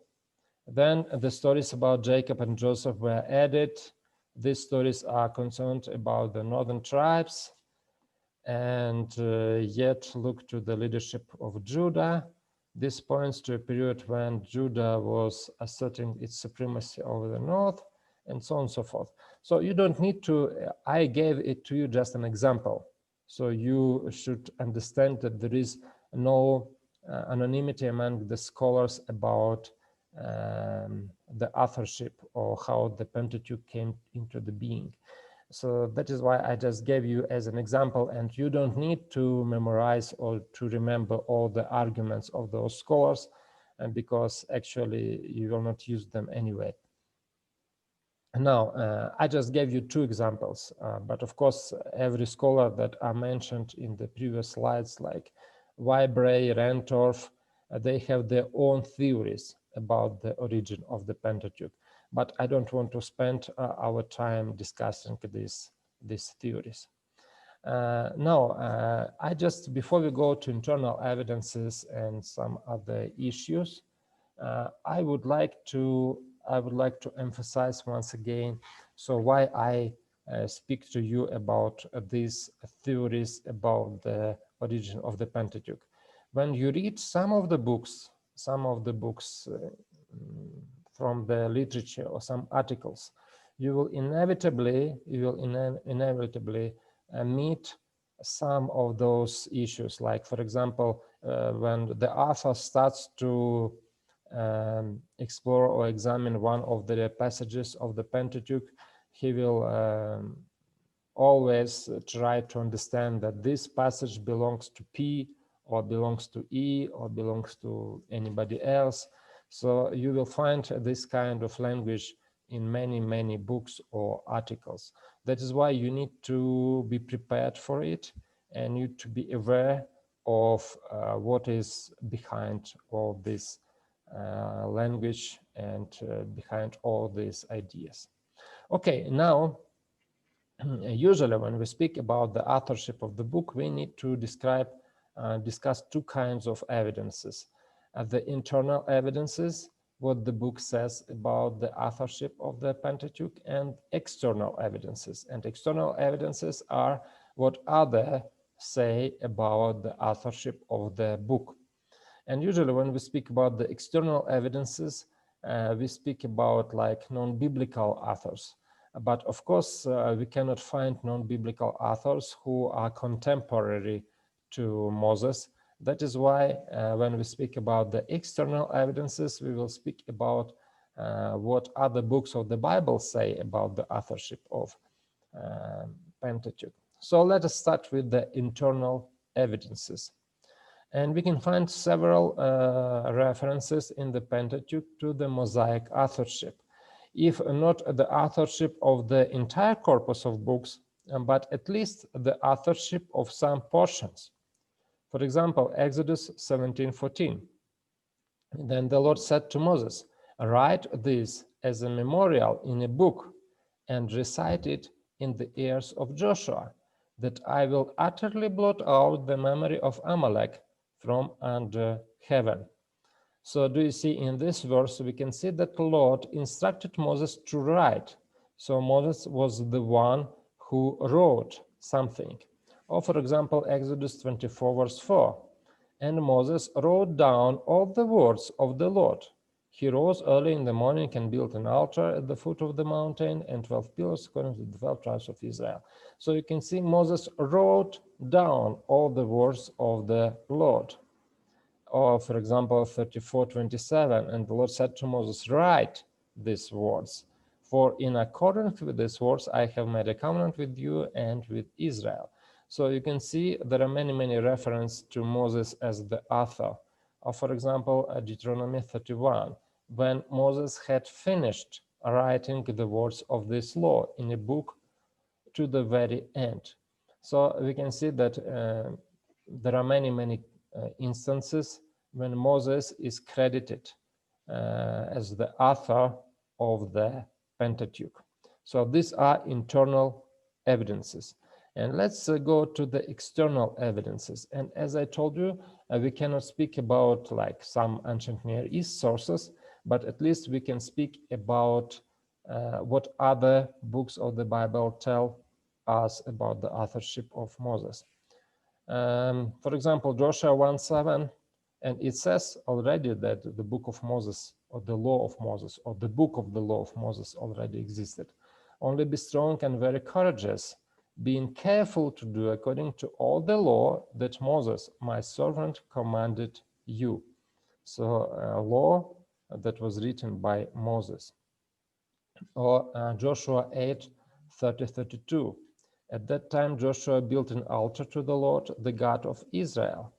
Speaker 1: Then the stories about Jacob and Joseph were added. These stories are concerned about the northern tribes, and yet look to the leadership of Judah. This points to a period when Judah was asserting its supremacy over the north, and so on and so forth. So you don't need to, I gave it to you just an example. So you should understand that there is no anonymity among the scholars about the authorship or how the Pentateuch came into the being. So that is why I just gave you as an example, and you don't need to memorize or to remember all the arguments of those scholars, and because actually you will not use them anyway. Now, I just gave you two examples, but of course, every scholar that I mentioned in the previous slides, like Weibray, Rentorf, they have their own theories about the origin of the Pentateuch. But I don't want to spend our time discussing these theories. Now, before we go to internal evidences and some other issues, I would like to emphasize once again, so why I speak to you about these theories about the origin of the Pentateuch. When you read some of the books from the literature or some articles, you will inevitably meet some of those issues. Like, for example, when the author starts to explore or examine one of the passages of the Pentateuch, he will always try to understand that this passage belongs to P, or belongs to E, or belongs to anybody else. So you will find this kind of language in many books or articles. That is why you need to be prepared for it, and you need to be aware of what is behind all this language and behind all these ideas. Okay, now, usually when we speak about the authorship of the book, we need to discuss two kinds of evidences. The internal evidences, what the book says about the authorship of the Pentateuch, and external evidences. And external evidences are what others say about the authorship of the book. And usually when we speak about the external evidences, we speak about like non-biblical authors. But of course, we cannot find non-biblical authors who are contemporary to Moses. That is why when we speak about the external evidences, we will speak about what other books of the Bible say about the authorship of Pentateuch. So let us start with the internal evidences. And we can find several references in the Pentateuch to the Mosaic authorship, if not the authorship of the entire corpus of books, but at least the authorship of some portions. For example, Exodus 17:14. Then the Lord said to Moses, "Write this as a memorial in a book and recite it in the ears of Joshua, that I will utterly blot out the memory of Amalek from under heaven." So do you see in this verse, we can see that the Lord instructed Moses to write. So Moses was the one who wrote something. Or for example, Exodus 24 verse 4. And Moses wrote down all the words of the Lord. He rose early in the morning and built an altar at the foot of the mountain and 12 pillars according to the 12 tribes of Israel. So you can see Moses wrote down all the words of the Lord. Or for example, 34:27, and the Lord said to Moses, "Write these words, for in accordance with these words I have made a covenant with you and with Israel." So you can see there are many references to Moses as the author. Or for example, Deuteronomy 31, when Moses had finished writing the words of this law in a book to the very end. So we can see that there are many instances when Moses is credited as the author of the Pentateuch. So these are internal evidences. And let's go to the external evidences. And as I told you, we cannot speak about like some ancient Near East sources, but at least we can speak about what other books of the Bible tell us about the authorship of Moses. For example, Joshua 1:7, and it says already that the book of Moses, or the law of Moses, or the book of the law of Moses already existed. Only be strong and very courageous, being careful to do according to all the law that Moses, my servant, commanded you. So a law that was written by Moses. Or Joshua 8:30-32. At that time, Joshua built an altar to the Lord, the God of Israel,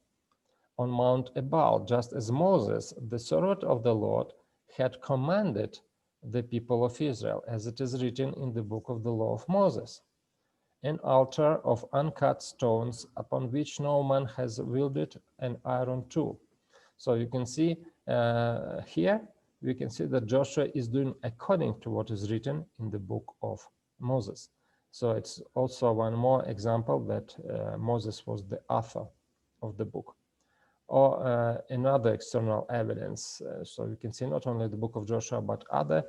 Speaker 1: on Mount Ebal, just as Moses, the servant of the Lord, had commanded the people of Israel, as it is written in the book of the law of Moses. An altar of uncut stones upon which no man has wielded an iron tool. So you can see here, we can see that Joshua is doing according to what is written in the book of Moses. So it's also one more example that Moses was the author of the book. Or another external evidence. So you can see not only the book of Joshua, but other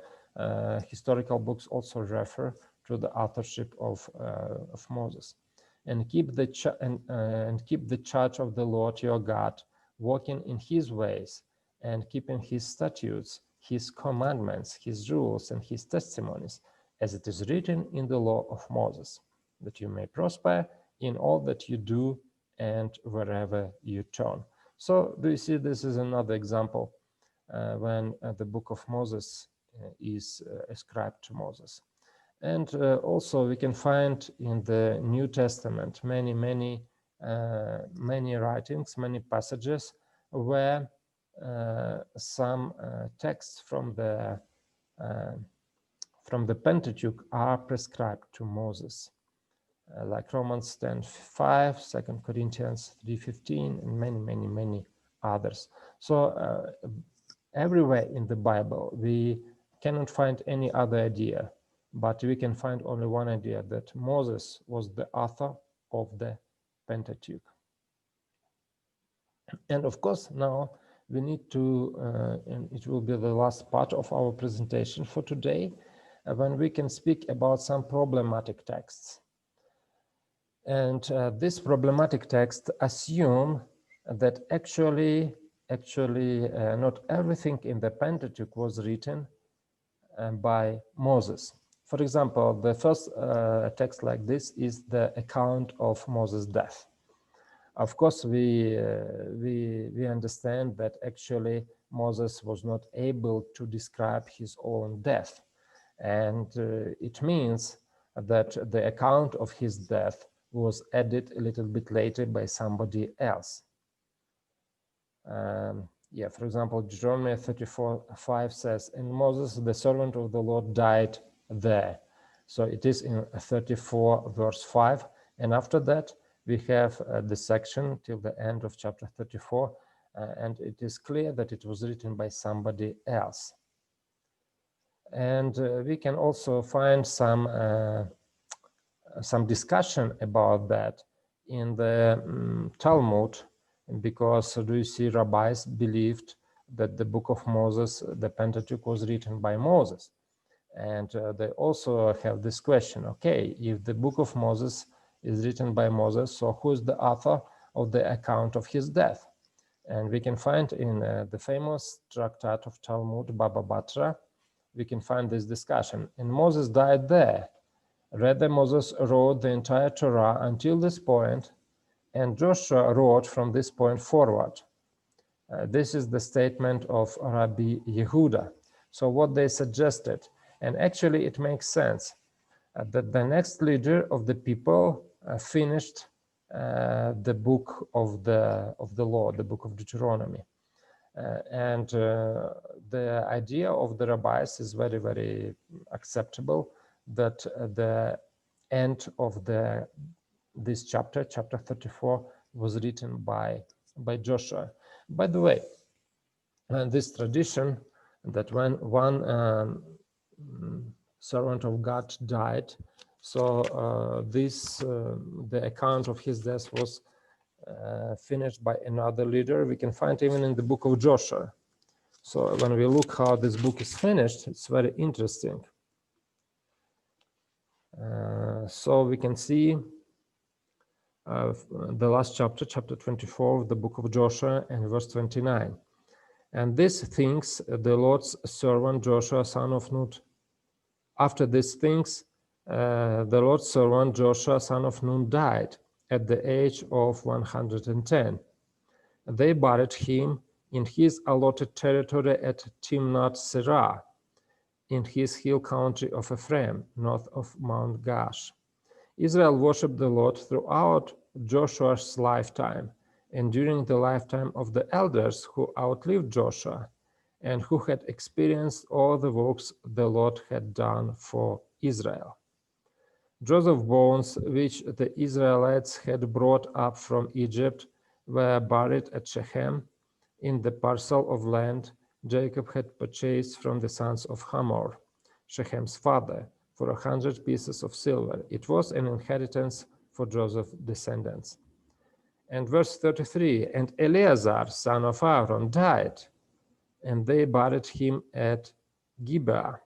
Speaker 1: historical books also refer to the authorship of Moses. And keep the charge of the Lord your God, walking in his ways and keeping his statutes, his commandments, his rules, and his testimonies, as it is written in the law of Moses, that you may prosper in all that you do and wherever you turn. So do you see, this is another example when the book of Moses is ascribed to Moses. And also we can find in the New Testament many writings, many passages where some texts from the Pentateuch are prescribed to Moses, like Romans 10:5, 2 Corinthians 3:15, and many others. So everywhere in the Bible we cannot find any other idea, but we can find only one idea, that Moses was the author of the Pentateuch. And of course, now we need to, and it will be the last part of our presentation for today, when we can speak about some problematic texts. And this problematic text assume that actually not everything in the Pentateuch was written by Moses. For example, the first text like this is the account of Moses' death. Of course, we understand that actually Moses was not able to describe his own death. And it means that the account of his death was added a little bit later by somebody else. For example, Deuteronomy 34:5 says, and Moses, the servant of the Lord, died there. So it is in 34 verse 5. And after that, we have the section till the end of chapter 34. And it is clear that it was written by somebody else. And we can also find some discussion about that in the Talmud, because do you see, rabbis believed that the book of Moses, the Pentateuch, was written by Moses. And they also have this question, okay, if the book of Moses is written by Moses, so who is the author of the account of his death? And we can find in the famous tractate of Talmud, Baba Batra, we can find this discussion. And Moses died there. Rather, Moses wrote the entire Torah until this point, and Joshua wrote from this point forward. This is the statement of Rabbi Yehuda. So what they suggested, and actually it makes sense, that the next leader of the people finished the book of the law, the book of Deuteronomy. And the idea of the rabbis is very acceptable, that the end of this chapter 34, was written by Joshua. By the way, this tradition that when one servant of God died, So the account of his death was finished by another leader. We can find even in the book of Joshua. So when we look how this book is finished, it's very interesting. So we can see the last chapter, chapter 24 of the book of Joshua, and verse 29. And these things the Lord's servant Joshua, son of Nun. After these things, the Lord's servant Joshua, son of Nun, died at the age of 110. They buried him in his allotted territory at Timnath Serah, in his hill country of Ephraim, north of Mount Gash. Israel worshipped the Lord throughout Joshua's lifetime and during the lifetime of the elders who outlived Joshua and who had experienced all the works the Lord had done for Israel. Joseph's bones, which the Israelites had brought up from Egypt, were buried at Shechem in the parcel of land Jacob had purchased from the sons of Hamor, Shechem's father, for 100 pieces of silver. It was an inheritance for Joseph's descendants. And verse 33, and Eleazar, son of Aaron, died, and they buried him at Gibeah,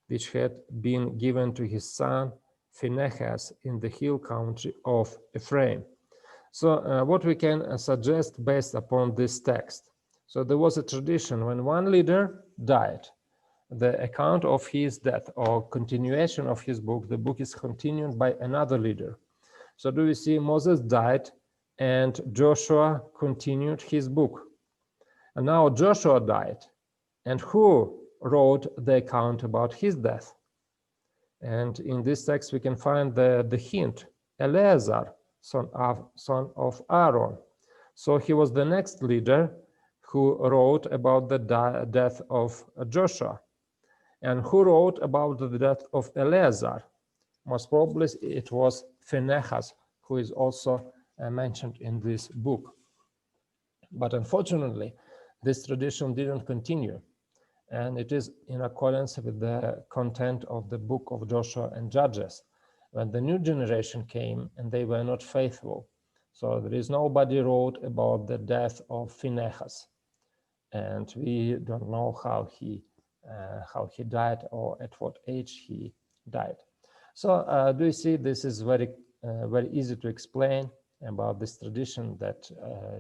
Speaker 1: which had been given to his son Phinehas in the hill country of Ephraim. So what we can suggest based upon this text. So there was a tradition when one leader died, the account of his death or continuation of his book, the book is continued by another leader. So do we see Moses died and Joshua continued his book. And now Joshua died. And who wrote the account about his death? And in this text we can find the hint, Eleazar, son of Aaron. So he was the next leader who wrote about the death of Joshua. And who wrote about the death of Eleazar? Most probably it was Phinehas, who is also mentioned in this book. But unfortunately, this tradition didn't continue. And it is in accordance with the content of the book of Joshua and Judges, when the new generation came and they were not faithful. So there is nobody wrote about the death of Phinehas, and we don't know how he died or at what age he died. So do you see, this is very easy to explain about this tradition that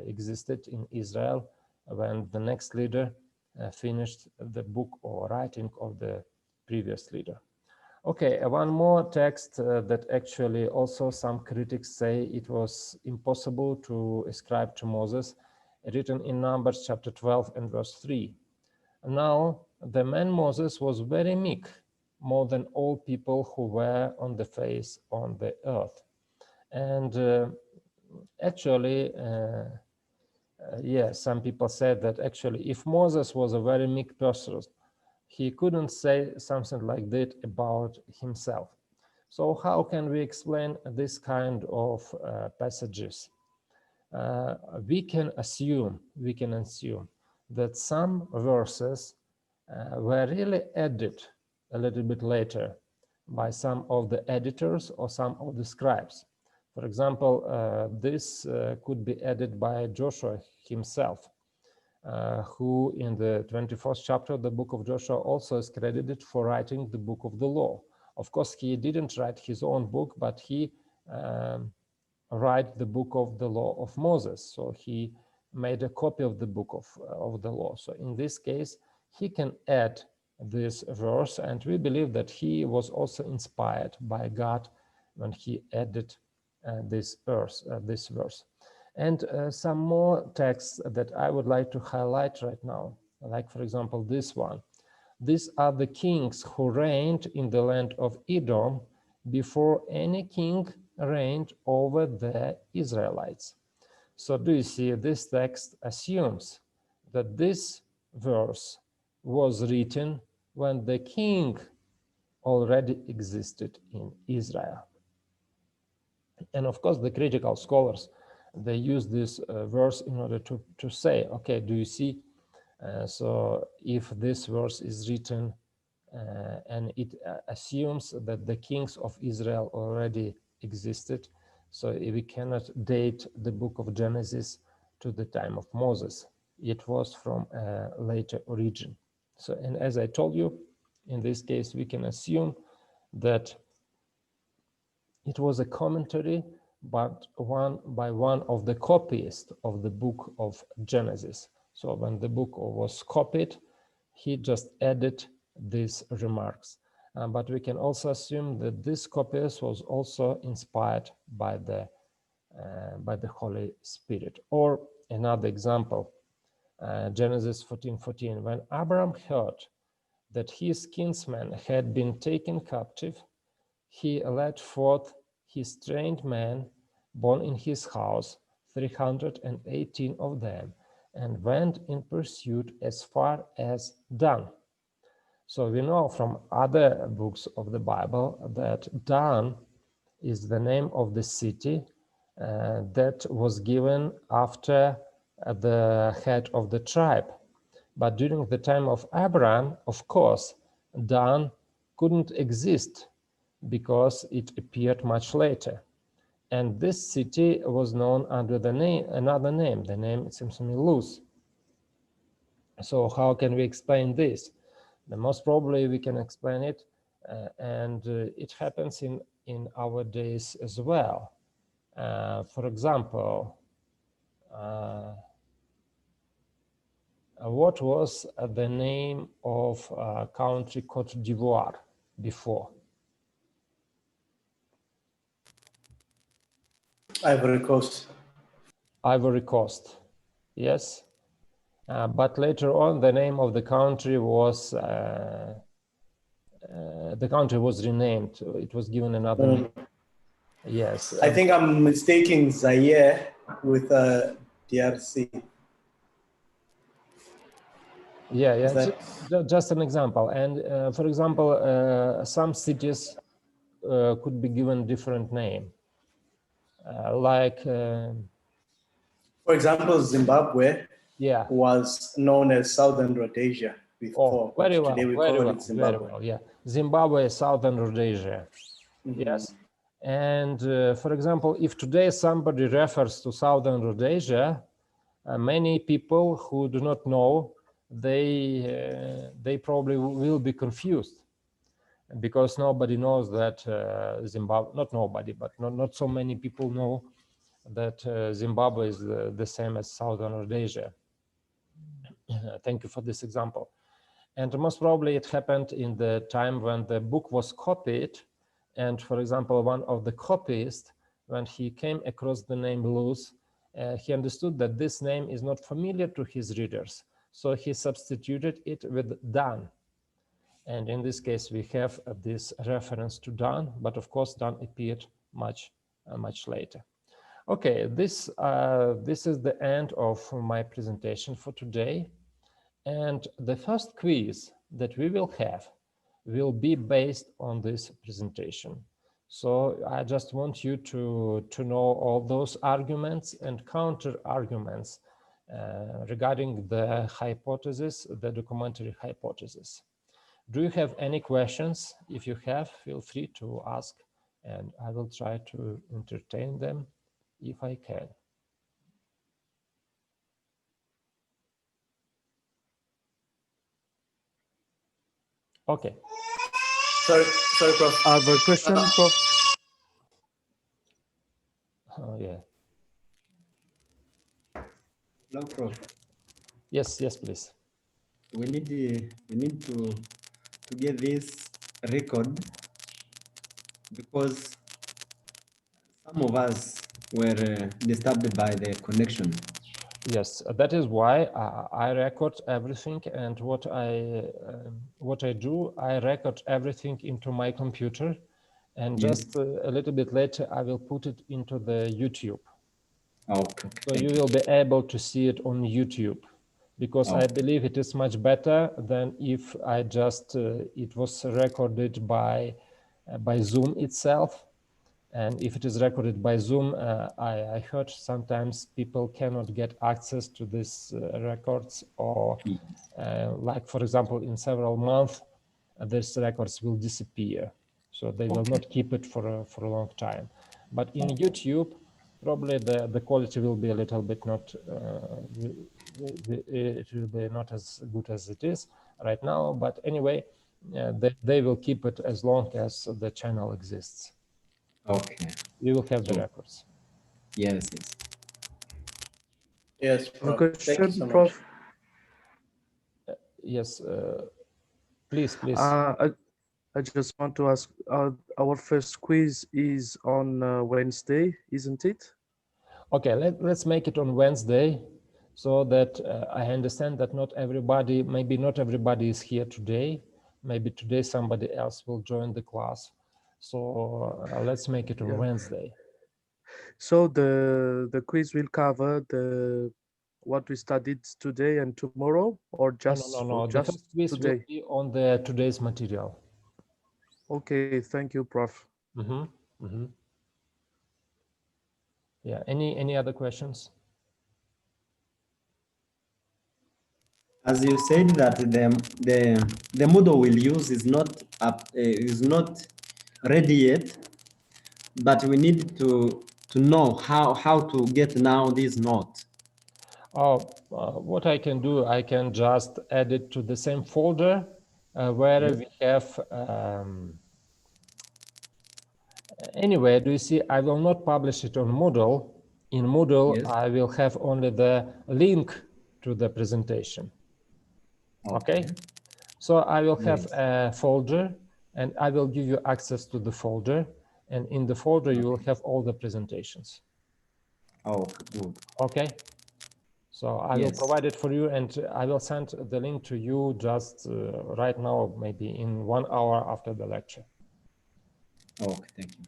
Speaker 1: existed in Israel when the next leader finished the book or writing of the previous leader. Okay, one more text that actually also some critics say it was impossible to ascribe to Moses, written in Numbers chapter 12 and verse 3. Now, the man Moses was very meek, more than all people who were on the face on the earth. And actually, yes, some people said that actually if Moses was a very meek person, he couldn't say something like that about himself. So how can we explain this kind of passages? We can assume that some verses were really added a little bit later by some of the editors or some of the scribes. For example, this could be added by Joshua himself, who in the 24th chapter of the book of Joshua also is credited for writing the book of the law. Of course, he didn't write his own book, but he write the book of the law of Moses. So he made a copy of the book of the law. So in this case, he can add this verse, and we believe that he was also inspired by God when he added this verse. And some more texts that I would like to highlight right now, like for example this one. These are the kings who reigned in the land of Edom before any king reigned over the Israelites. So do you see, this text assumes that this verse was written when the king already existed in Israel. And of course, the critical scholars, they use this verse in order to say, okay, do you see? So if this verse is written and it assumes that the kings of Israel already existed. So we cannot date the book of Genesis to the time of Moses. It was from a later origin. So, and as I told you, in this case, we can assume that it was a commentary, but by one of the copyists of the book of Genesis. So when the book was copied, he just added these remarks. But we can also assume that this copyist was also inspired by the Holy Spirit. Or another example, Genesis 14:14, when Abraham heard that his kinsmen had been taken captive, he led forth his trained men born in his house, 318 of them, and went in pursuit as far as Dan. So we know from other books of the Bible that Dan is the name of the city that was given after the head of the tribe. But during the time of Abraham, of course, Dan couldn't exist because it appeared much later. And this city was known under the name, another name. The name, it seems to me, Luz. So how can we explain this? The most probably we can explain it, and it happens in our days as well. For example, what was the name of country Côte d'Ivoire before?
Speaker 2: Ivory Coast.
Speaker 1: Ivory Coast, yes. But later on, the name of the country was renamed. It was given another name. Yes.
Speaker 2: I think I'm mistaking Zaire with DRC.
Speaker 1: Yeah. Just an example. And for example, some cities could be given different name, like.
Speaker 2: For example, Zimbabwe
Speaker 1: Yeah.
Speaker 2: was known as Southern Rhodesia before, but today we call it Zimbabwe.
Speaker 1: Very well, yeah. Zimbabwe, Southern Rhodesia, yes. And for example, if today somebody refers to Southern Rhodesia, many people who do not know, they probably will be confused because nobody knows that Zimbabwe, not nobody, but not so many people know that Zimbabwe is the same as Southern Rhodesia. Thank you for this example. And most probably it happened in the time when the book was copied. And for example, one of the copyists, when he came across the name Luz, he understood that this name is not familiar to his readers. So he substituted it with Dan. And in this case, we have this reference to Dan, but of course, Dan appeared much later. Okay, this is the end of my presentation for today. And the first quiz that we will have will be based on this presentation. So I just want you to know all those arguments and counter arguments regarding the hypothesis, the documentary hypothesis. Do you have any questions? If you have, feel free to ask, and I will try to entertain them if I can. Okay.
Speaker 2: Sorry, Prof.
Speaker 4: I have a question, Prof.
Speaker 1: Oh, yeah.
Speaker 4: Hello, Prof.
Speaker 1: Yes, please.
Speaker 4: We need to get this record because some of us were disturbed by the connection.
Speaker 1: Yes, that is why I record everything, and what I do, I record everything into my computer, and just a little bit later I will put it into the YouTube.
Speaker 4: Okay.
Speaker 1: So you will be able to see it on YouTube, because I believe it is much better than if I just it was recorded by Zoom itself. And if it is recorded by Zoom, I heard sometimes people cannot get access to these records, or like, for example, in several months, these records will disappear. So they will not keep it for a long time. But in YouTube, probably the quality will be a little bit not, it will be not as good as it is right now. But anyway, they will keep it as long as the channel exists.
Speaker 4: Okay.
Speaker 1: You will have the
Speaker 4: So-
Speaker 1: records.
Speaker 4: Yes, yes.
Speaker 2: Yes,
Speaker 5: A
Speaker 2: Prof. Thank you
Speaker 5: question,
Speaker 2: so much.
Speaker 5: Prof.
Speaker 1: Yes, please.
Speaker 5: I just want to ask, our first quiz is on Wednesday, isn't it?
Speaker 1: Okay, let's make it on Wednesday, so that I understand that not everybody, maybe not everybody is here today. Maybe today somebody else will join the class. So let's make it on
Speaker 5: Yeah.
Speaker 1: Wednesday.
Speaker 5: So the quiz will cover the what we studied today and tomorrow, or just
Speaker 1: No. The
Speaker 5: just
Speaker 1: first quiz will
Speaker 5: today?
Speaker 1: be on the today's material.
Speaker 5: Okay, thank you, Prof.
Speaker 1: Yeah. Any other questions?
Speaker 4: As you said that the model we'll use is not ready yet, but we need to know how to get now this note.
Speaker 1: What I can do, I can just add it to the same folder where
Speaker 4: Yes.
Speaker 1: we have. Anyway, do you see? I will not publish it on Moodle. In Moodle,
Speaker 4: Yes.
Speaker 1: I will have only the link to the presentation. Okay. So I will have
Speaker 4: Nice.
Speaker 1: a folder, and I will give you access to the folder. And in the folder, you will have all the presentations.
Speaker 4: Oh, good.
Speaker 1: Okay. So I will
Speaker 4: Yes.
Speaker 1: provide it for you, and I will send the link to you just right now, maybe in 1 hour after the lecture.
Speaker 4: Okay, thank you.